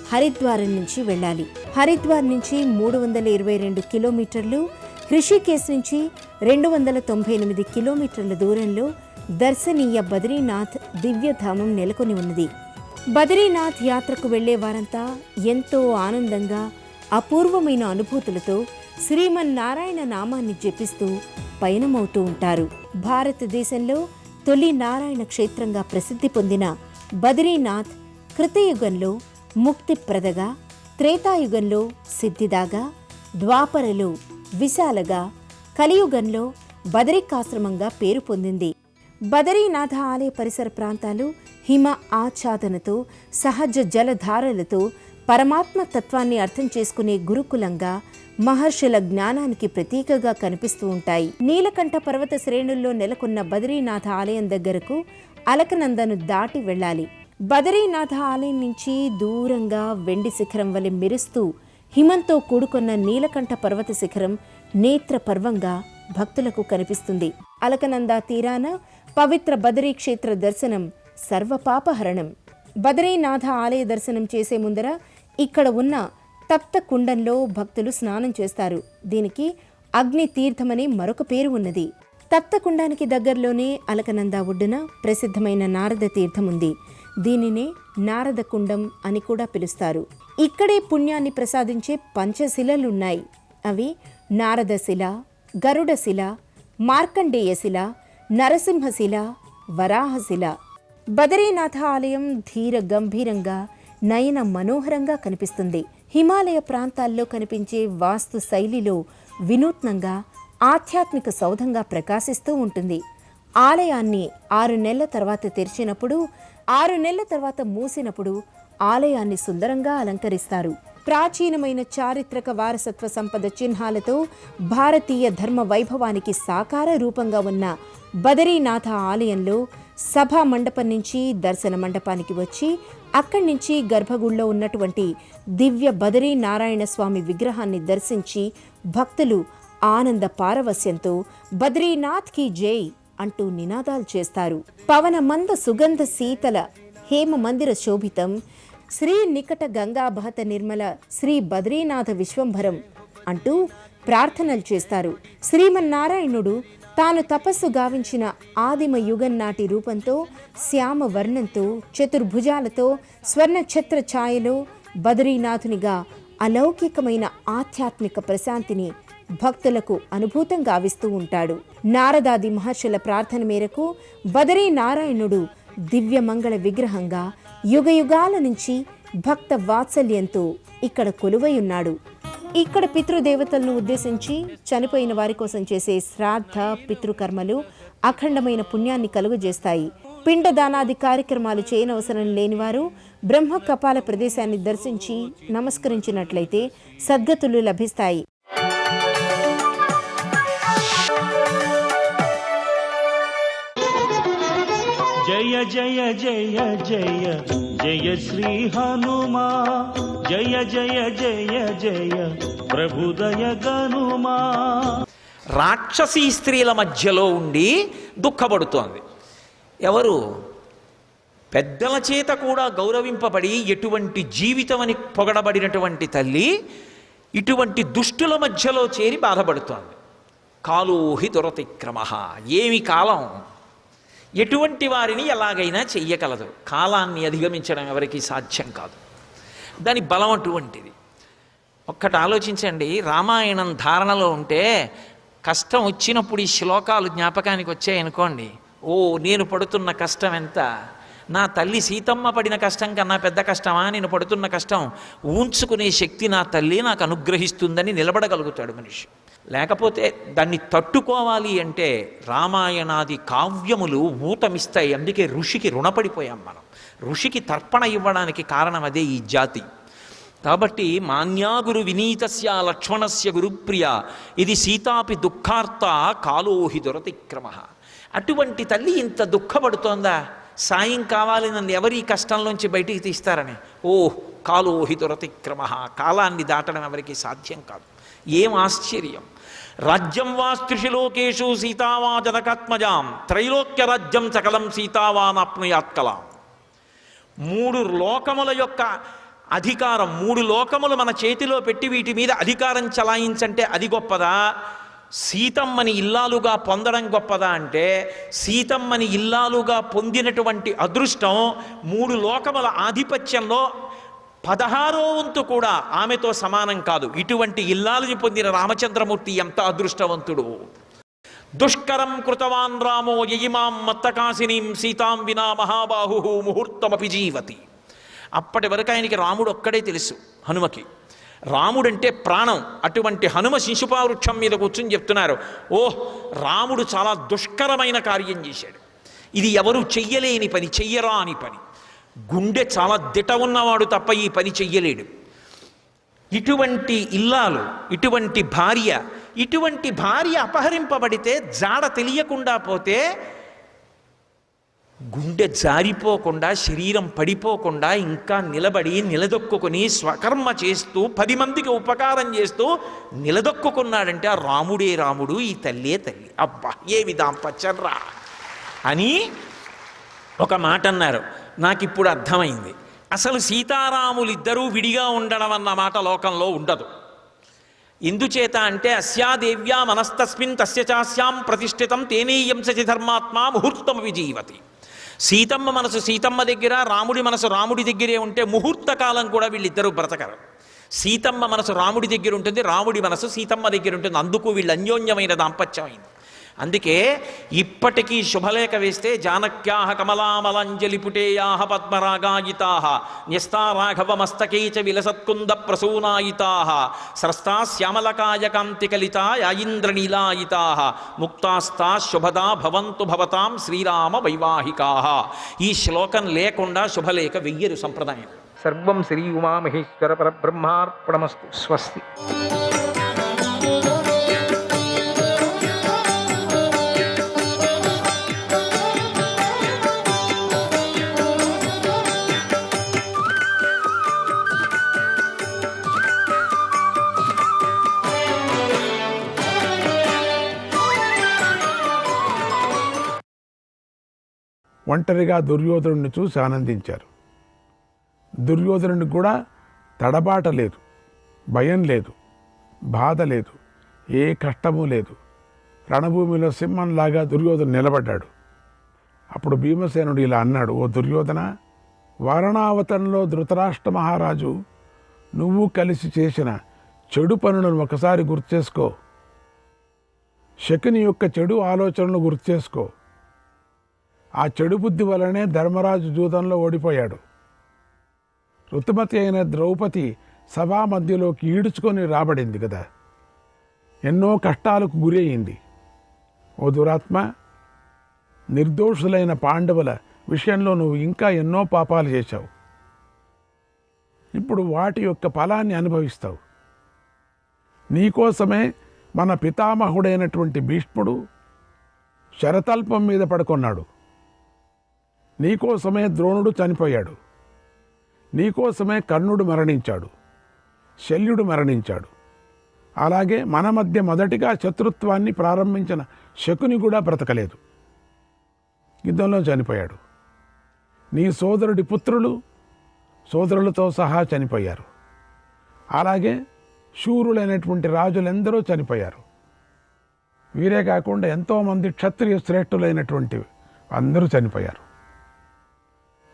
హరిద్వారం నుంచి వెళ్ళాలి. హరిద్వార్ నుంచి 322 కిలోమీటర్లు, హృషికేశ్ నుంచి 298 కిలోమీటర్ల దూరంలో దర్శనీయ బదరీనాథ్ దివ్యధామం నెలకొని ఉన్నది. బదరీనాథ్ యాత్రకు వెళ్లే వారంతా ఎంతో ఆనందంగా, అపూర్వమైన అనుభూతులతో శ్రీమన్నారాయణ నామాన్ని జపిస్తూ పయనమవుతూ ఉంటారు. భారతదేశంలో తొలి నారాయణ క్షేత్రంగా ప్రసిద్ధి పొందిన బదరీనాథ్ కృతయుగంలో ముక్తిప్రదగా, త్రేతాయుగంలో సిద్ధిదాగా, ద్వాపరలో విశాలగా, కలియుగంలో బదరికాశ్రమంగా పేరు పొందింది. బదరీనాథ ఆలయ పరిసర ప్రాంతాలు హిమ ఆచ్ఛాదనతో, సహజ జలధారలతో పరమాత్మ తత్వాన్ని అర్థం చేసుకునే గురుకులంగా, మహర్షుల జ్ఞానానికి ప్రతీకగా కనిపిస్తూ ఉంటాయి. నీలకంఠ పర్వత శ్రేణుల్లో నెలకొన్న బదరీనాథ ఆలయం దగ్గరకు అలకనందను దాటి వెళ్ళాలి. బదరీనాథ ఆలయం నుంచి దూరంగా వెండి శిఖరం వలె మెరుస్తూ హిమంతో కూడుకొన్న నీలకంఠ పర్వత శిఖరం నేత్ర పర్వంగా భక్తులకు కనిపిస్తుంది. అలకనంద తీరాన పవిత్ర బదరీ క్షేత్ర దర్శనం సర్వపాపహరణం. బదరీనాథ ఆలయ దర్శనం చేసే ముందర ఇక్కడ ఉన్న తప్త కుండంలో భక్తులు స్నానం చేస్తారు. దీనికి అగ్ని తీర్థమని మరొక పేరు ఉన్నది. తప్త కుండానికి దగ్గరలోనే అలకనంద ఒడ్డున ప్రసిద్ధమైన నారద తీర్థం ఉంది. దీనినే నారద కుండం అని కూడా పిలుస్తారు. ఇక్కడే పుణ్యాన్ని ప్రసాదించే పంచశిలలున్నాయి. అవి నారదశిల, గరుడశిల, మార్కండేయశిల, నరసింహశిల, వరాహశిల. బదరీనాథ ఆలయం ధీర గంభీరంగా నయన మనోహరంగా కనిపిస్తుంది. హిమాలయ ప్రాంతాల్లో కనిపించే వాస్తు శైలిలో వినూత్నంగా ఆధ్యాత్మిక సౌధంగా ప్రకాశిస్తూ ఉంటుంది. ఆలయాన్ని 6 నెలల తర్వాత తెరిచినప్పుడు, 6 నెలల తర్వాత మూసినప్పుడు ఆలయాన్ని సుందరంగా అలంకరిస్తారు. ప్రాచీనమైన చారిత్రక వారసత్వ సంపద చిహ్నాలతో భారతీయ ధర్మ వైభవానికి సాకార రూపంగా ఉన్న బదరీనాథ ఆలయంలో సభా మండపం నుంచి దర్శన మండపానికి వచ్చి అక్కడి నుంచి గర్భగుడిలో ఉన్నటువంటి దివ్య బదరీ నారాయణ స్వామి విగ్రహాన్ని దర్శించి భక్తులు ఆనంద పారవస్యంతో బద్రీనాథ్ కీ జై అంటూ నినాదాలు చేస్తారు. పవన మంద సుగంధ శీతల హేమ మందిర శోభితం శ్రీ నికట గంగాభహత నిర్మల శ్రీ బద్రీనాథ విశ్వంభరం అంటూ ప్రార్థనలు చేస్తారు. శ్రీమన్నారాయణుడు తాను తపస్సు గావించిన ఆదిమ యుగం నాటి రూపంతో, శ్యామ వర్ణంతో, చతుర్భుజాలతో, స్వర్ణ ఛత్ర ఛాయలో బద్రీనాథునిగా అలౌకికమైన ఆధ్యాత్మిక ప్రశాంతిని భక్తులకు అనుభూతం గావిస్తూ ఉంటాడు. నారదాది మహర్షుల ప్రార్థన మేరకు బదరీ నారాయణుడు దివ్యమంగళ విగ్రహంగా యుగయుగాల నుంచి భక్త వాత్సల్యంతో ఇక్కడ కొలువై ఉన్నాడు. ఇక్కడ పితృదేవతలను ఉద్దేశించి చనిపోయిన వారి కోసం చేసే శ్రాద్ధ పితృకర్మలు అఖండమైన పుణ్యాన్ని కలుగజేస్తాయి. పిండదానాది కార్యక్రమాలు చేయనవసరం లేనివారు బ్రహ్మ కపాల ప్రదేశాన్ని దర్శించి నమస్కరించినట్లయితే సద్గతులు లభిస్తాయి. జయ జయ జయ జయ జయ శ్రీ హనుమా, జయ జయ జయ జయ ప్రభుదయ గనుమా. రాక్షసీ స్త్రీల మధ్యలో ఉండి దుఃఖపడుతోంది. ఎవరు? పెద్దల చేత కూడా గౌరవింపబడి ఎటువంటి జీవితం అని పొగడబడినటువంటి తల్లి ఇటువంటి దుష్టుల మధ్యలో చేరి బాధపడుతోంది. కాలోహి దురతిక్రమ. ఏమి కాలం! ఎటువంటి వారిని ఎలాగైనా చెయ్యగలదు. కాలాన్ని అధిగమించడం ఎవరికీ సాధ్యం కాదు. దాని బలం అటువంటిది. ఒక్కటి ఆలోచించండి. రామాయణం ధారణలో ఉంటే కష్టం వచ్చినప్పుడు ఈ శ్లోకాలు జ్ఞాపకానికి వచ్చాయనుకోండి, ఓ నేను పడుతున్న కష్టం ఎంత, నా తల్లి సీతమ్మ పడిన కష్టం కన్నా పెద్ద కష్టమా, నేను పడుతున్న కష్టం ఊంచుకునే శక్తి నా తల్లి నాకు అనుగ్రహిస్తుందని నిలబడగలుగుతాడు మనిషి. లేకపోతే దాన్ని తట్టుకోవాలి అంటే రామాయణాది కావ్యములు ఊతమిస్తాయి. అందుకే ఋషికి రుణపడిపోయాం మనం. ఋషికి తర్పణ ఇవ్వడానికి కారణం అదే ఈ జాతి. కాబట్టి మాన్యాగురు వినీతస్య లక్ష్మణస్య గురుప్రియ ఇది సీతాపి దుఃఖార్త కాలోహి దురతిక్రమ. అటువంటి తల్లి ఇంత దుఃఖపడుతోందా? సాయం కావాలి నన్ను ఎవరి కష్టంలోంచి బయటికి తీస్తారని. ఓ కాలోహి దురతిక్రమ. కాలాన్ని దాటడం ఎవరికి సాధ్యం కాదు. ఏం ఆశ్చర్యం! రాజ్యం వా స్త్రిషిలోకేషు సీతావా జనకాత్మజాం త్రైలోక్య రాజ్యం సకలం సీతావానాప్నుయాత్కలాం. 3 లోకముల యొక్క అధికారం, 3 లోకములు మన చేతిలో పెట్టి వీటి మీద అధికారం చలాయించంటే అది గొప్పదా? సీతమ్మని ఇల్లాలుగా పొందడం గొప్పదా అంటే సీతమ్మని ఇల్లాలుగా పొందినటువంటి అదృష్టం 3 లోకముల ఆధిపత్యంలో 16వ వంతు కూడా ఆమెతో సమానం కాదు. ఇటువంటి ఇల్లాలని పొందిన రామచంద్రమూర్తి ఎంత అదృష్టవంతుడు! దుష్కరం కృతవాన్ రామో యయిమాం మత్తకాసినీం సీతాం వినా మహాబాహు ముహూర్తమపి జీవతి. అప్పటి వరకు ఆయనకి రాముడు ఒక్కడే తెలుసు, హనుమకి. రాముడంటే ప్రాణం. అటువంటి హనుమ శిశుపావృక్షం మీద కూర్చుని చెప్తున్నారు, ఓహ్ రాముడు చాలా దుష్కరమైన కార్యం చేశాడు, ఇది ఎవరు చెయ్యలేని పని, చెయ్యరాని పని. గుండె చాలా దిట ఉన్నవాడు తప్ప ఈ పని చెయ్యలేడు. ఇటువంటి ఇల్లాలు, ఇటువంటి భార్య అపహరింపబడితే, జాడ తెలియకుండా పోతే గుండె జారిపోకుండా, శరీరం పడిపోకుండా ఇంకా నిలబడి నిలదొక్కుని స్వకర్మ చేస్తూ 10 మందికి ఉపకారం చేస్తూ నిలదొక్కున్నాడంటే ఆ రాముడే రాముడు, ఈ తల్లే తల్లి. అబ్బా ఏమి దాంపత్యం రా అని ఒక మాట అన్నారు. నాకు ఇప్పుడు అర్థమైంది. అసలు సీతారాములిద్దరూ విడిగా ఉండడం అన్న మాట లోకంలో ఉండదు. ఎందుచేత అంటే అస్యాదేవ్యా మనస్తస్మిన్ తస్య చాస్యాం ప్రతిష్ఠితం తేనేయం సచి ధర్మాత్మా ముహూర్తమపి జీవతి. సీతమ్మ మనసు సీతమ్మ దగ్గర, రాముడి మనసు రాముడి దగ్గరే ఉంటే ముహూర్త కాలం కూడా వీళ్ళిద్దరూ బ్రతకరు. సీతమ్మ మనసు రాముడి దగ్గర ఉంటుంది, రాముడి మనసు సీతమ్మ దగ్గర ఉంటుంది. అందుకు వీళ్ళు అన్యోన్యమైన దాంపత్యం అయింది. అందుకే ఇప్పటికీ శుభలేఖ వేస్తే జానక్యాహ కమలామలంజలిపుటేయాహ పద్మరాగాయితాహ న్యస్తారాఘవమస్తకే చ విలసత్కుంద ప్రసూనాయితాహ స్రస్తా శ్యామలకాయ కాంతికలితా యాయింద్రనీలాయితాహ ముక్తాస్తా శుభదా భవంతు భవతాం శ్రీరామ వైవాహికాహ. ఈ శ్లోకం లేకుండా శుభలేఖ వెయ్యరు సంప్రదాయం. సర్వం శ్రీ ఉమామహేశ్వర పరబ్రహ్మార్పణమస్తు. స్వస్తి. ఒంటరిగా దుర్యోధనుడిని చూసి ఆనందించారు. దుర్యోధనుడికి కూడా తడబాట లేదు, భయం లేదు, బాధ లేదు, ఏ కష్టము లేదు. రణభూమిలో సింహంలాగా దుర్యోధను నిలబడ్డాడు. అప్పుడు భీమసేనుడు ఇలా అన్నాడు, ఓ దుర్యోధన, వారణావతంలో ధృతరాష్ట్ర మహారాజు నువ్వు కలిసి చేసిన చెడు పనులను ఒకసారి గుర్తు చేసుకో. శకుని యొక్క చెడు ఆలోచనలు గుర్తు చేసుకో. ఆ చెడు బుద్ధి వలనే ధర్మరాజు జూదంలో ఓడిపోయాడు. ఋతుమతి అయిన ద్రౌపది సభా మధ్యలోకి ఈడ్చుకొని రాబడింది కదా, ఎన్నో కష్టాలకు గురి అయింది. ఓ దురాత్మ, నిర్దోషులైన పాండవుల విషయంలో నువ్వు ఇంకా ఎన్నో పాపాలు చేశావు. ఇప్పుడు వాటి యొక్క ఫలాన్ని అనుభవిస్తావు. నీకోసమే మన పితామహుడైనటువంటి భీష్ముడు శరతల్పం మీద పడుకున్నాడు. నీకోసమే ద్రోణుడు చనిపోయాడు. నీకోసమే కర్ణుడు మరణించాడు, శల్యుడు మరణించాడు. అలాగే మన మధ్య మొదటిగా శత్రుత్వాన్ని ప్రారంభించిన శకుని కూడా బ్రతకలేదు, యుద్ధంలో చనిపోయాడు. నీ సోదరుడి పుత్రులు సోదరులతో సహా చనిపోయారు. అలాగే శూరులైనటువంటి రాజులెందరూ చనిపోయారు. వీరే కాకుండా ఎంతోమంది క్షత్రియ శ్రేష్ఠులైనటువంటి అందరూ చనిపోయారు.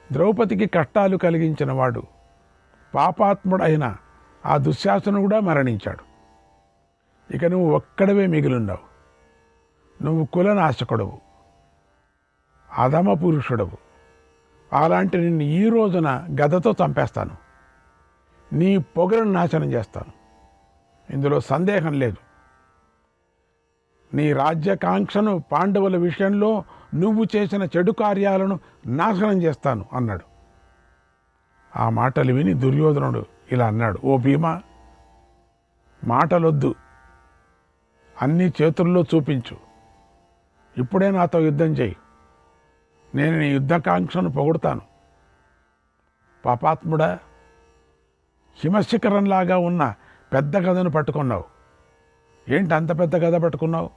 ద్రౌపదికి కష్టాలు కలిగించిన వాడు పాపాత్ముడైన ఆ దుశ్శాసనుడు కూడా మరణించాడు. ఇక నువ్వు ఒక్కడవే మిగిలిన్నావు. నువ్వు కులనాశకుడవు, అధమ పురుషుడవు. అలాంటి నిన్ను ఈ రోజున గదతో చంపేస్తాను. నీ పొగరును నాశనం చేస్తాను, ఇందులో సందేహం లేదు. నీ రాజ్యకాంక్షను పాండవుల విషయంలో నువ్వు చేసిన చెడు కార్యాలను నాశనం చేస్తాను అన్నాడు. ఆ మాటలు విని దుర్యోధనుడు ఇలా అన్నాడు, ఓ భీమా, మాటలొద్దు, అన్నీ చేతుల్లో చూపించు. ఇప్పుడే నాతో యుద్ధం చేయి. నేను నీ యుద్ధకాంక్షను పొగుడుతాను. పాపాత్ముడా, హిమశిఖరంలాగా ఉన్న పెద్ద గదను పట్టుకున్నావు. ఏంటి అంత పెద్ద గద పట్టుకున్నావు?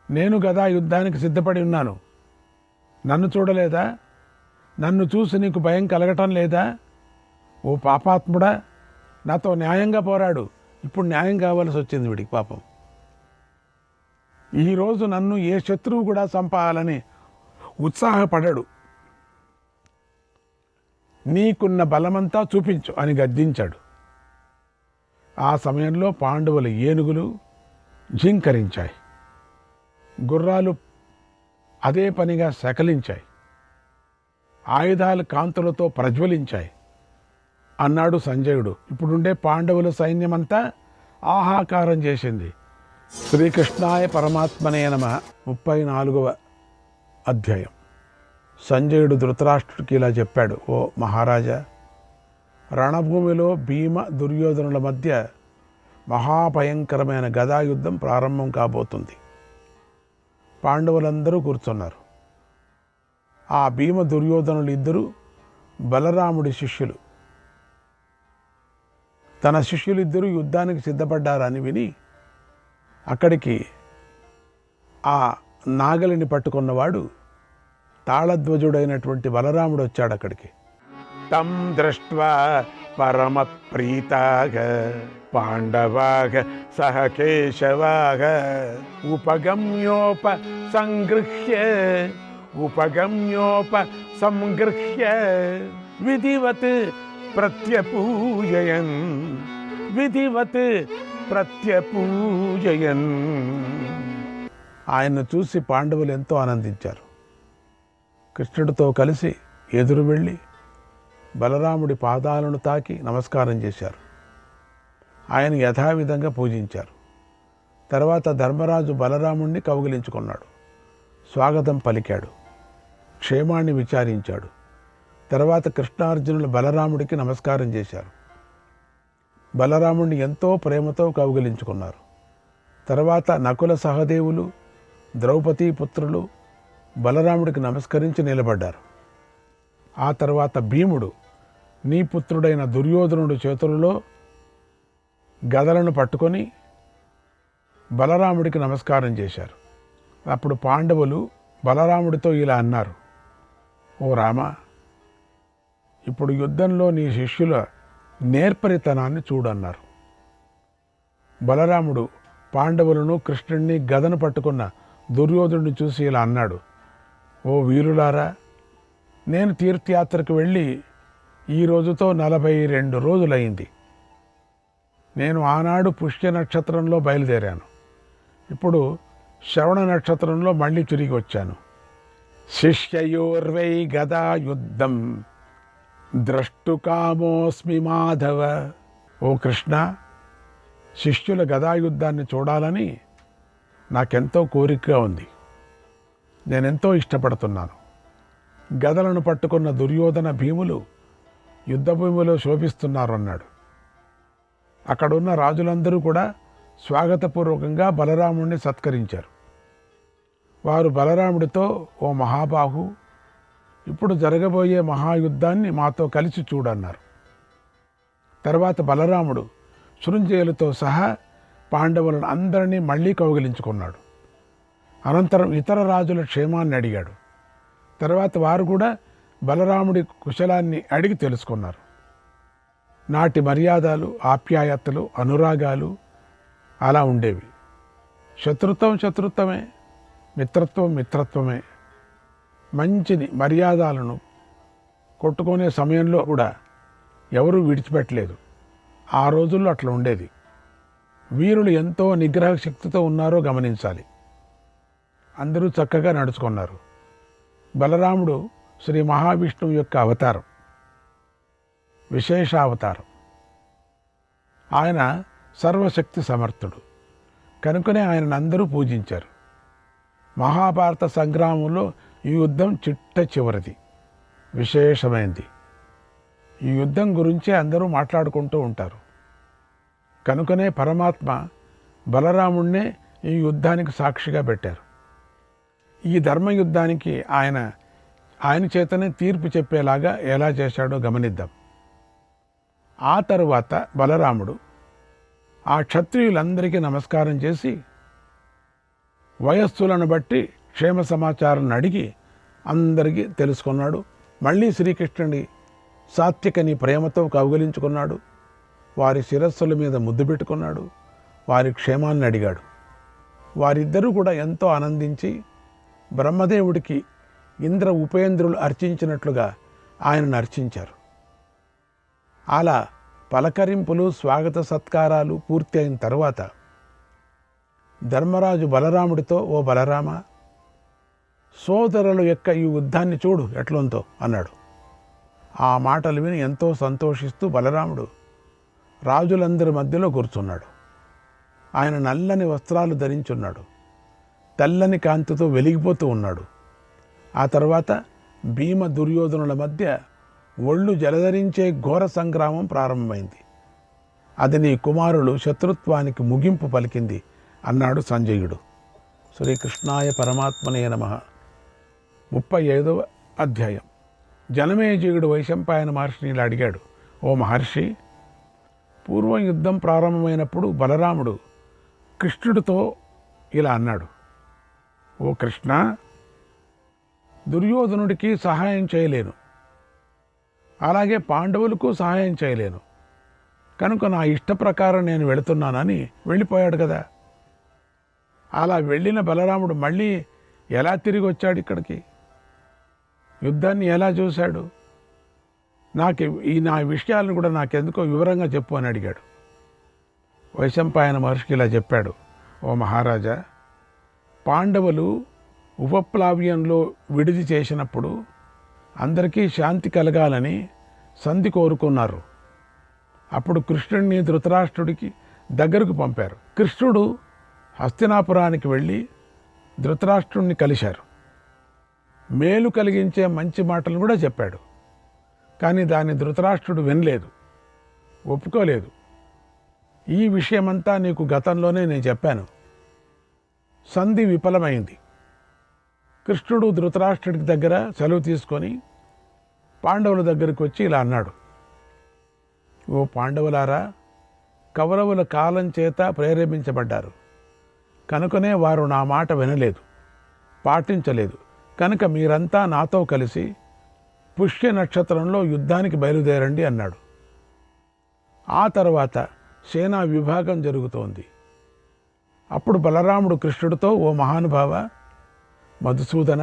నేను గదా యుద్ధానికి సిద్ధపడి ఉన్నాను. నన్ను చూడలేదా? నన్ను చూసి నీకు భయం కలగటం లేదా? ఓ పాపాత్ముడా, నాతో న్యాయంగా పోరాడు. ఇప్పుడు న్యాయం కావాల్సి వచ్చింది వీడికి పాపం. ఈరోజు నన్ను ఏ శత్రువు కూడా చంపాలని ఉత్సాహపడాడు. నీకున్న బలమంతా చూపించు అని గద్దించాడు. ఆ సమయంలో పాండవుల ఏనుగులు ఝింకరించాయి, గుర్రాలు అదే పనిగా సకలించాయి, ఆయుధాలు కాంతులతో ప్రజ్వలించాయి. అన్నాడు సంజయుడు. ఇప్పుడుండే పాండవుల సైన్యమంతా ఆహాకారం చేసింది. శ్రీకృష్ణాయ పరమాత్మనే నమః. 34వ అధ్యాయం. సంజయుడు ధృతరాష్ట్రుడికి ఇలా చెప్పాడు, ఓ మహారాజా, రణభూమిలో భీమ దుర్యోధనుల మధ్య మహాభయంకరమైన గదాయుద్ధం ప్రారంభం కాబోతుంది. పాండవులందరూ కూర్చున్నారు. ఆ భీమ దుర్యోధనులు ఇద్దరు బలరాముడి శిష్యులు. తన శిష్యులిద్దరూ యుద్ధానికి సిద్ధపడ్డారని విని అక్కడికి ఆ నాగలిని పట్టుకున్నవాడు తాళధ్వజుడైనటువంటి బలరాముడు వచ్చాడు అక్కడికి. తం దృష్ట్వా పరమప్రీతాగ పాండవాగ సహ కేశవాగ ఉపగమ్యోపసంగృహ్య విధివత్ ప్రత్యపూజయన్ ఆయన్ను చూసి పాండవులు ఎంతో ఆనందించారు. కృష్ణుడితో కలిసి ఎదురు వెళ్ళి బలరాముడి పాదాలను తాకి నమస్కారం చేశారు. ఆయన యథావిధంగా పూజించారు. తర్వాత ధర్మరాజు బలరాముణ్ణి కౌగిలించుకున్నాడు. స్వాగతం పలికాడు. క్షేమాన్ని విచారించాడు. తర్వాత కృష్ణార్జునులు బలరాముడికి నమస్కారం చేశారు. బలరాముడిని ఎంతో ప్రేమతో కౌగిలించుకున్నారు. తర్వాత నకుల సహదేవులు, ద్రౌపదీ పుత్రులు బలరాముడికి నమస్కరించి నిలబడ్డారు. ఆ తర్వాత భీముడు నీ పుత్రుడైన దుర్యోధనుడి చేతులలో గదలను పట్టుకొని బలరాముడికి నమస్కారం చేశారు. అప్పుడు పాండవులు బలరాముడితో ఇలా అన్నారు, ఓ రామ, ఇప్పుడు యుద్ధంలో నీ శిష్యుల నేర్పరితనాన్ని చూడన్నారు. బలరాముడు పాండవులను, కృష్ణుడిని, గదను పట్టుకున్న దుర్యోధనుడిని చూసి ఇలా అన్నాడు, ఓ వీరులారా, నేను తీర్థయాత్రకు వెళ్ళి ఈ రోజుతో 42 రోజులైంది. నేను ఆనాడు పుష్య నక్షత్రంలో బయలుదేరాను. ఇప్పుడు శ్రవణ నక్షత్రంలో మళ్ళీ తిరిగి వచ్చాను. శిష్యయోర్వై గదా యుద్ధం ద్రష్టుకామోస్మి మాధవ. ఓ కృష్ణ, శిష్యుల గదాయుద్ధాన్ని చూడాలని నాకెంతో కోరికగా ఉంది. నేనెంతో ఇష్టపడుతున్నాను. గదలను పట్టుకున్న దుర్యోధన భీములు యుద్ధభూమిలో శోభిస్తున్నారు అన్నాడు. అక్కడున్న రాజులందరూ కూడా స్వాగతపూర్వకంగా బలరాముడిని సత్కరించారు. వారు బలరాముడితో, ఓ మహాబాహు, ఇప్పుడు జరగబోయే మహాయుద్ధాన్ని మాతో కలిసి చూడన్నారు. తర్వాత బలరాముడు శృంజయులతో సహా పాండవులను అందరినీ మళ్ళీ కౌగిలించుకున్నాడు. అనంతరం ఇతర రాజుల క్షేమాన్ని అడిగాడు. తర్వాత వారు కూడా బలరాముడి కుశలాన్ని అడిగి తెలుసుకున్నారు. నాటి మర్యాదలు, ఆప్యాయతలు, అనురాగాలు అలా ఉండేవి. శత్రుత్వం శత్రుత్వమే, మిత్రత్వం మిత్రత్వమే. మంచిని మర్యాదలను కొట్టుకునే సమయంలో కూడా ఎవరూ విడిచిపెట్టలేదు. ఆ రోజుల్లో అట్లా ఉండేది. వీరులు ఎంతో నిగ్రహ శక్తితో ఉన్నారో గమనించాలి. అందరూ చక్కగా నడుచుకున్నారు. బలరాముడు శ్రీ మహావిష్ణువు యొక్క అవతారం, విశేషావతారం. ఆయన సర్వశక్తి సమర్థుడు కనుకనే ఆయనను అందరూ పూజించారు. మహాభారత సంగ్రామంలో ఈ యుద్ధం చిట్ట చివరిది, విశేషమైంది. ఈ యుద్ధం గురించే అందరూ మాట్లాడుకుంటూ ఉంటారు. కనుకనే పరమాత్మ బలరాముణ్ణే ఈ యుద్ధానికి సాక్షిగా పెట్టారు. ఈ ధర్మయుద్ధానికి ఆయన చేతనే తీర్పు చెప్పేలాగా ఎలా చేశాడో గమనిద్దాం. ఆ తరువాత బలరాముడు ఆ క్షత్రియులందరికీ నమస్కారం చేసి వయస్సులను బట్టి క్షేమ సమాచారం అడిగి అందరికీ తెలుసుకున్నాడు. మళ్ళీ శ్రీకృష్ణుని సాత్వికని ప్రేమతో కౌగిలించుకున్నాడు. వారి శిరస్సుల మీద ముద్దు పెట్టుకున్నాడు. వారి క్షేమాన్ని అడిగాడు. వారిద్దరూ కూడా ఎంతో ఆనందించి బ్రహ్మదేవుడికి ఇంద్ర ఉపేంద్రులు అర్చించినట్లుగా ఆయనను అర్చించారు. అలా పలకరింపులు, స్వాగత సత్కారాలు పూర్తి అయిన తర్వాత ధర్మరాజు బలరాముడితో, ఓ బలరామ, సోదరుల యొక్క ఈ యుద్ధాన్ని చూడు ఎట్లుందో అన్నాడు. ఆ మాటలు విని ఎంతో సంతోషిస్తూ బలరాముడు రాజులందరి మధ్యలో కూర్చున్నాడు. ఆయన నల్లని వస్త్రాలు ధరించున్నాడు. తెల్లని కాంతితో వెలిగిపోతూ ఉన్నాడు. ఆ తర్వాత భీమ దుర్యోధనుల మధ్య ఒళ్ళు జలధరించే ఘోర సంగ్రామం ప్రారంభమైంది. అది నీ కుమారులు శత్రుత్వానికి ముగింపు పలికింది అన్నాడు సంజయుడు. శ్రీకృష్ణాయ పరమాత్మనే నమః. 35వ అధ్యాయం. జనమేజయుడు వైశంపాయన మహర్షిని ఇలా అడిగాడు, ఓ మహర్షి, పూర్వం యుద్ధం ప్రారంభమైనప్పుడు బలరాముడు కృష్ణుడితో ఇలా అన్నాడు, ఓ కృష్ణ, దుర్యోధనుడికి సహాయం చేయలేను, అలాగే పాండవులకు సహాయం చేయలేను, కనుక నా ఇష్ట ప్రకారం నేను వెళుతున్నానని వెళ్ళిపోయాడు కదా. అలా వెళ్ళిన బలరాముడు మళ్ళీ ఎలా తిరిగి వచ్చాడు ఇక్కడికి? యుద్ధాన్ని ఎలా చూశాడు? నా విషయాలను కూడా నాకెందుకో వివరంగా చెప్పు అని అడిగాడు. వైశంపాయన మహర్షికి ఇలా చెప్పాడు, ఓ మహారాజా, పాండవులు ఉపప్లావ్యంలో విడిది చేసినప్పుడు అందరికీ శాంతి కలగాలని సంధి కోరుకున్నారు. అప్పుడు కృష్ణుడిని ధృతరాష్ట్రుడికి దగ్గరకు పంపారు. కృష్ణుడు హస్తినాపురానికి వెళ్ళి ధృతరాష్ట్రుడిని కలిశారు. మేలు కలిగించే మంచి మాటలు కూడా చెప్పాడు. కానీ దాన్ని ధృతరాష్ట్రుడు వినలేదు, ఒప్పుకోలేదు. ఈ విషయమంతా నీకు గతంలోనే నేను చెప్పాను. సంధి విఫలమైంది. కృష్ణుడు ధృతరాష్ట్రుడికి దగ్గర సెలవు తీసుకొని పాండవుల దగ్గరికి వచ్చి ఇలా అన్నాడు, ఓ పాండవులారా, కౌరవుల కాలం చేత ప్రేరేపించబడ్డారు, కనుకనే వారు నా మాట వినలేదు, పాటించలేదు. కనుక మీరంతా నాతో కలిసి పుష్య నక్షత్రంలో యుద్ధానికి బయలుదేరండి అన్నాడు. ఆ తర్వాత సేనా విభాగం జరుగుతోంది. అప్పుడు బలరాముడు కృష్ణుడితో, ఓ మహానుభావ మధుసూదన,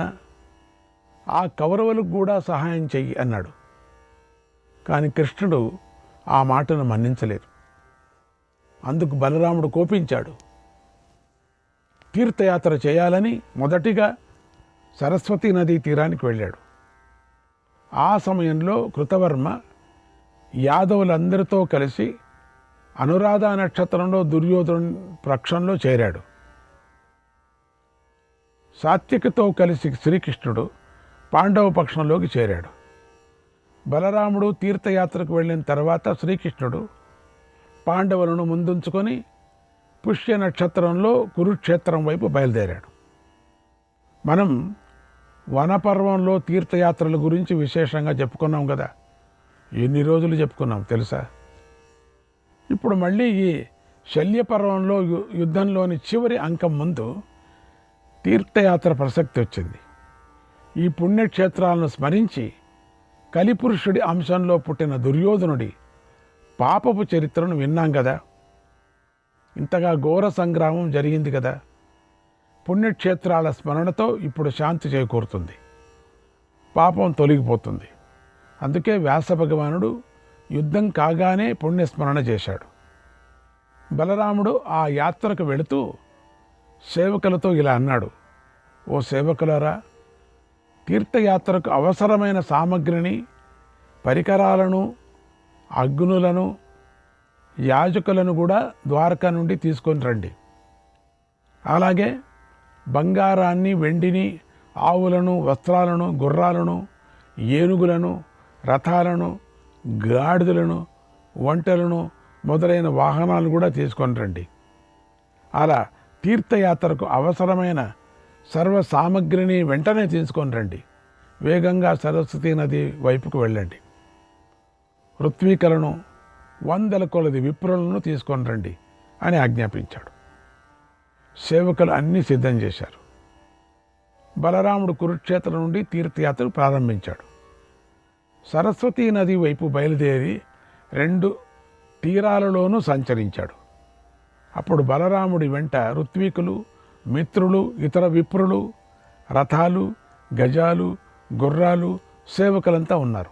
ఆ కౌరవులకు కూడా సహాయం చెయ్యి అన్నాడు. కానీ కృష్ణుడు ఆ మాటను మన్నించలేదు. అందుకు బలరాముడు కోపించాడు. తీర్థయాత్ర చేయాలని మొదటిగా సరస్వతీ నదీ తీరానికి వెళ్ళాడు. ఆ సమయంలో కృతవర్మ యాదవులందరితో కలిసి అనురాధ నక్షత్రంలో దుర్యోధను పక్షంలో చేరాడు. సాత్వికతో కలిసి శ్రీకృష్ణుడు పాండవ పక్షంలోకి చేరాడు. బలరాముడు తీర్థయాత్రకు వెళ్ళిన తర్వాత శ్రీకృష్ణుడు పాండవులను ముందుంచుకొని పుష్య నక్షత్రంలో కురుక్షేత్రం వైపు బయలుదేరాడు. మనం వనపర్వంలో తీర్థయాత్రల గురించి విశేషంగా చెప్పుకున్నాం కదా. ఎన్ని రోజులు చెప్పుకున్నాం తెలుసా? ఇప్పుడు మళ్ళీ ఈ శల్యపర్వంలో యుద్ధంలోని చివరి అంకం ముందు తీర్థయాత్ర ప్రసక్తి వచ్చింది. ఈ పుణ్యక్షేత్రాలను స్మరించి కలిపురుషుడి అంశంలో పుట్టిన దుర్యోధనుడి పాపపు చరిత్రను విన్నాం కదా. ఇంతగా ఘోర సంగ్రామం జరిగింది కదా. పుణ్యక్షేత్రాల స్మరణతో ఇప్పుడు శాంతి చేకూరుతుంది, పాపం తొలగిపోతుంది. అందుకే వ్యాస భగవానుడు యుద్ధం కాగానే పుణ్యస్మరణ చేశాడు. బలరాముడు ఆ యాత్రకు వెళుతూ సేవకులతో ఇలా అన్నాడు, ఓ సేవకులారా, తీర్థయాత్రకు అవసరమైన సామగ్రిని, పరికరాలను, అగ్నులను, యాజకులను కూడా ద్వారకా నుండి తీసుకొని రండి. అలాగే బంగారాన్ని, వెండిని, ఆవులను, వస్త్రాలను, గుర్రాలను, ఏనుగులను, రథాలను, గాడిదలను, ఒంటెలను మొదలైన వాహనాలు కూడా తీసుకొని రండి. అలా తీర్థయాత్రకు అవసరమైన సర్వ సామగ్రిని వెంటనే తీసుకొని రండి. వేగంగా సరస్వతీ నది వైపుకు వెళ్ళండి. ఋత్వికలను, 100 కొలది విప్రులను తీసుకొని రండి అని ఆజ్ఞాపించాడు. సేవకులు అన్నీ సిద్ధం చేశారు. బలరాముడు కురుక్షేత్రం నుండి తీర్థయాత్ర ప్రారంభించాడు. సరస్వతీ నది వైపు బయలుదేరి 2 తీరాలలోనూ సంచరించాడు. అప్పుడు బలరాముడి వెంట ఋత్వికులు, మిత్రులు, ఇతర విప్రులు, రథాలు, గజాలు, గుర్రాలు, సేవకులంతా ఉన్నారు.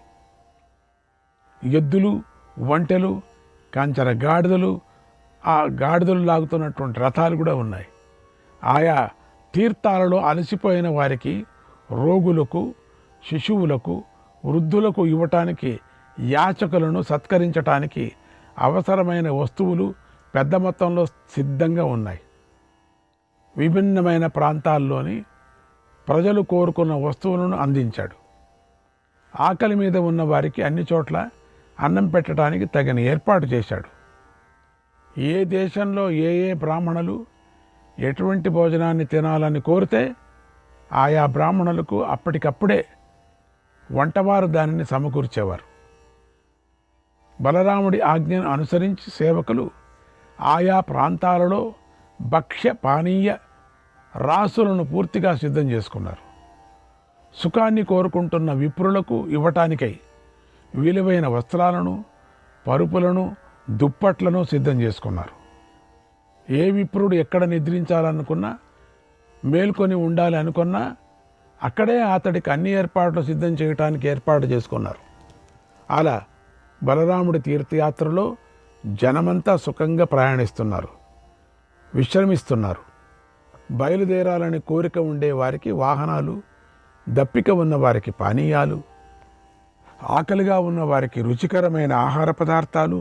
ఎద్దులు, ఒంటెలు, కాంచర గాడిదలు, ఆ గాడిదలు లాగుతున్నటువంటి రథాలు కూడా ఉన్నాయి. ఆయా తీర్థాలలో అలసిపోయిన వారికి, రోగులకు, శిశువులకు, వృద్ధులకు ఇవ్వటానికి, యాచకులను సత్కరించటానికి అవసరమైన వస్తువులు పెద్ద మొత్తంలో సిద్ధంగా ఉన్నాయి. విభిన్నమైన ప్రాంతాల్లోని ప్రజలు కోరుకున్న వస్తువులను అందించాడు. ఆకలి మీద ఉన్న వారికి అన్ని చోట్ల అన్నం పెట్టడానికి తగిన ఏర్పాటు చేశాడు. ఏ దేశంలో ఏ బ్రాహ్మణులు ఎటువంటి భోజనాన్ని తినాలని కోరితే ఆయా బ్రాహ్మణులకు అప్పటికప్పుడే వంటవారు దానిని సమకూర్చేవారు. బలరాముడి ఆజ్ఞను అనుసరించి సేవకులు ఆయా ప్రాంతాలలో భక్ష్య పానీయ రాసులను పూర్తిగా సిద్ధం చేసుకున్నారు. సుఖాన్ని కోరుకుంటున్న విప్రులకు ఇవ్వటానికై విలువైన వస్త్రాలను, పరుపులను, దుప్పట్లను సిద్ధం చేసుకున్నారు. ఏ విప్రుడు ఎక్కడ నిద్రించాలనుకున్నా, మేల్కొని ఉండాలి అనుకున్నా అక్కడే అతడికి అన్ని ఏర్పాట్లు సిద్ధం చేయడానికి ఏర్పాటు చేసుకున్నారు. అలా బలరాముడి తీర్థయాత్రలో జనమంతా సుఖంగా ప్రయాణిస్తున్నారు, విశ్రమిస్తున్నారు. బయలుదేరాలని కోరిక ఉండే వారికి వాహనాలు, దప్పిక ఉన్న వారికి పానీయాలు, ఆకలిగా ఉన్న వారికి రుచికరమైన ఆహార పదార్థాలు,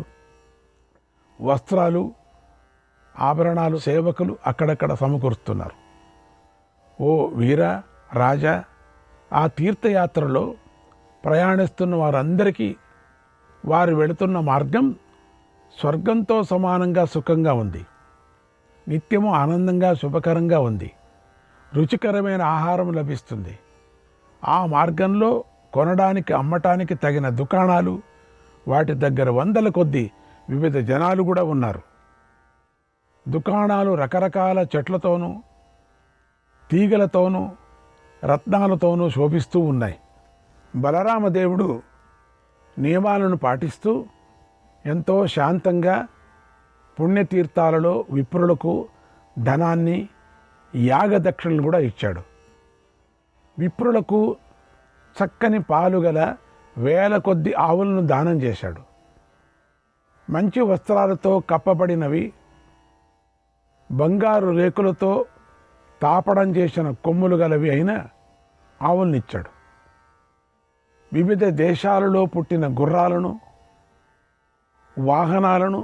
వస్త్రాలు, ఆభరణాలు సేవకులు అక్కడక్కడ సమకూరుస్తున్నారు. ఓ వీర రాజా, ఆ తీర్థయాత్రలో ప్రయాణిస్తున్న వారందరికీ వారు వెళుతున్న మార్గం స్వర్గంతో సమానంగా సుఖంగా ఉంది. నిత్యము ఆనందంగా శుభకరంగా ఉంది. రుచికరమైన ఆహారం లభిస్తుంది. ఆ మార్గంలో కొనడానికి అమ్మటానికి తగిన దుకాణాలు, వాటి దగ్గర వందల కొద్దీ వివిధ జనాలు కూడా ఉన్నారు. దుకాణాలు రకరకాల చెట్లతోనూ, తీగలతోనూ, రత్నాలతోనూ శోభిస్తూ ఉన్నాయి. బలరామదేవుడు నియమాలను పాటిస్తూ ఎంతో శాంతంగా పుణ్యతీర్థాలలో విప్రులకు ధనాన్ని, యాగదక్షిణలు కూడా ఇచ్చాడు. విప్రులకు చక్కని పాలు గల వేల కొద్ది ఆవులను దానం చేశాడు. మంచి వస్త్రాలతో కప్పబడినవి, బంగారు రేకులతో తాపడం చేసిన కొమ్ములు గలవి అయిన ఆవులనిచ్చాడు. వివిధ దేశాలలో పుట్టిన గుర్రాలను, వాహనాలను,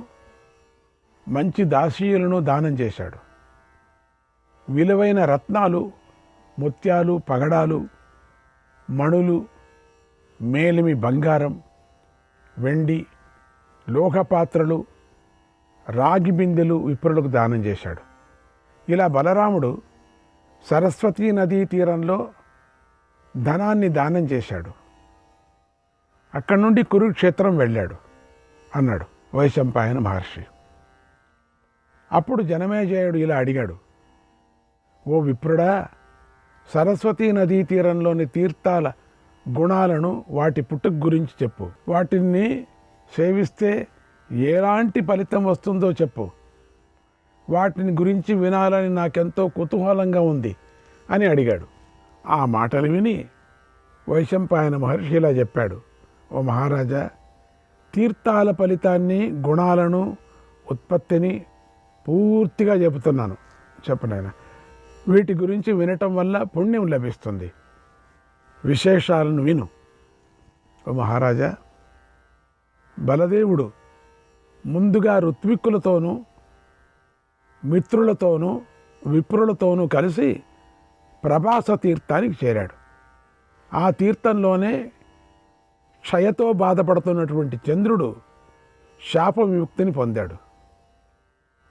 మంచి దాసీయులను దానం చేశాడు. విలువైన రత్నాలు, ముత్యాలు, పగడాలు, మణులు, మేలిమి బంగారం, వెండి, లోహపాత్రలు, రాగి బిందెలు విప్రులకు దానం చేశాడు. ఇలా బలరాముడు సరస్వతీ నదీ తీరంలో ధనాన్ని దానం చేశాడు. అక్కడి నుండి కురుక్షేత్రం వెళ్ళాడు అన్నాడు వైశంపాయన మహర్షి. అప్పుడు జనమేజయుడు ఇలా అడిగాడు, ఓ విప్రుడా, సరస్వతీ నదీ తీరంలోని తీర్థాల గుణాలను, వాటి పుట్టుక గురించి చెప్పు. వాటిని సేవిస్తే ఎలాంటి ఫలితం వస్తుందో చెప్పు. వాటిని గురించి వినాలని నాకెంతో కుతూహలంగా ఉంది అని అడిగాడు. ఆ మాటలు విని వైశంపాయన మహర్షి ఇలా చెప్పాడు, ఓ మహారాజా, తీర్థాల ఫలితాన్ని, గుణాలను, ఉత్పత్తిని పూర్తిగా చెబుతున్నాను. చెప్పనైనా వీటి గురించి వినటం వల్ల పుణ్యం లభిస్తుంది. విశేషాలను విను. ఓ మహారాజా, బలదేవుడు ముందుగా ఋత్విక్కులతోనూ, మిత్రులతోనూ, విప్రులతోనూ కలిసి ప్రభాస తీర్థానికి చేరాడు. ఆ తీర్థంలోనే క్షయతో బాధపడుతున్నటువంటి చంద్రుడు శాప విముక్తిని పొందాడు.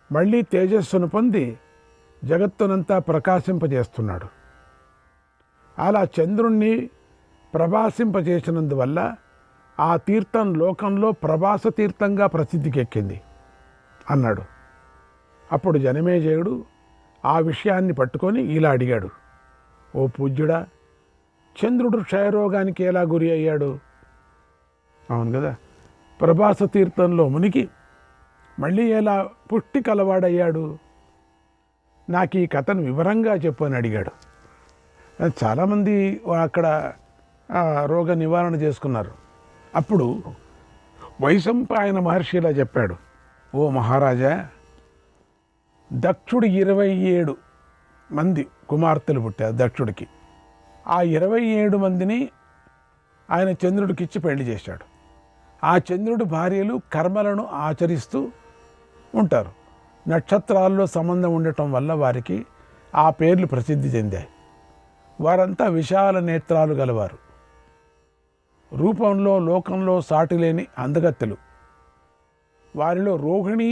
మళ్ళీ తేజస్సును పొంది జగత్తునంతా ప్రకాశింపజేస్తున్నాడు. అలా చంద్రుణ్ణి ప్రభాసింపజేసినందువల్ల ఆ తీర్థం లోకంలో ప్రభాస తీర్థంగా ప్రసిద్ధికెక్కింది అన్నాడు. అప్పుడు జనమేజయుడు ఆ విషయాన్ని పట్టుకొని ఇలా అడిగాడు, ఓ పూజ్యుడా, చంద్రుడు క్షయరోగానికి ఎలా గురి అయ్యాడు? అవును కదా, ప్రభాస తీర్థంలో మునిగి మళ్ళీ ఎలా పుష్టి కలవాడయ్యాడు? నాకు ఈ కథను వివరంగా చెప్పు అని అడిగాడు. చాలామంది అక్కడ రోగ నివారణ చేసుకున్నారు. అప్పుడు వైశంపాయన మహర్షి ఇలా చెప్పాడు, ఓ మహారాజా, దక్షుడు 27 మంది కుమార్తెలు పుట్టారు దక్షుడికి. ఆ 27 మందిని ఆయన చంద్రుడికిచ్చి పెళ్లి చేశాడు. ఆ చంద్రుడి భార్యలు కర్మలను ఆచరిస్తూ ఉంటారు. నక్షత్రాల్లో సంబంధం ఉండటం వల్ల వారికి ఆ పేర్లు ప్రసిద్ధి చెందాయి. వారంతా విశాల నేత్రాలు గలవారు. రూపంలో లోకంలో సాటిలేని అందగత్తెలు. వారిలో రోహిణి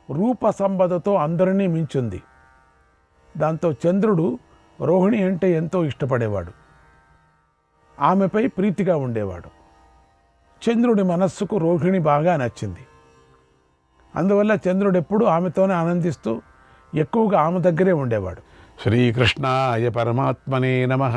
రూప సంపదతో అందరినీ మించుంది. దాంతో చంద్రుడు రోహిణి అంటే ఎంతో ఇష్టపడేవాడు. ఆమెపై ప్రీతిగా ఉండేవాడు. చంద్రుడి మనస్సుకు రోహిణి బాగా నచ్చింది. అందువల్ల చంద్రుడు ఎప్పుడూ ఆమెతోనే ఆనందిస్తూ ఎక్కువగా ఆమె దగ్గరే ఉండేవాడు. శ్రీకృష్ణాయ పరమాత్మనే నమః.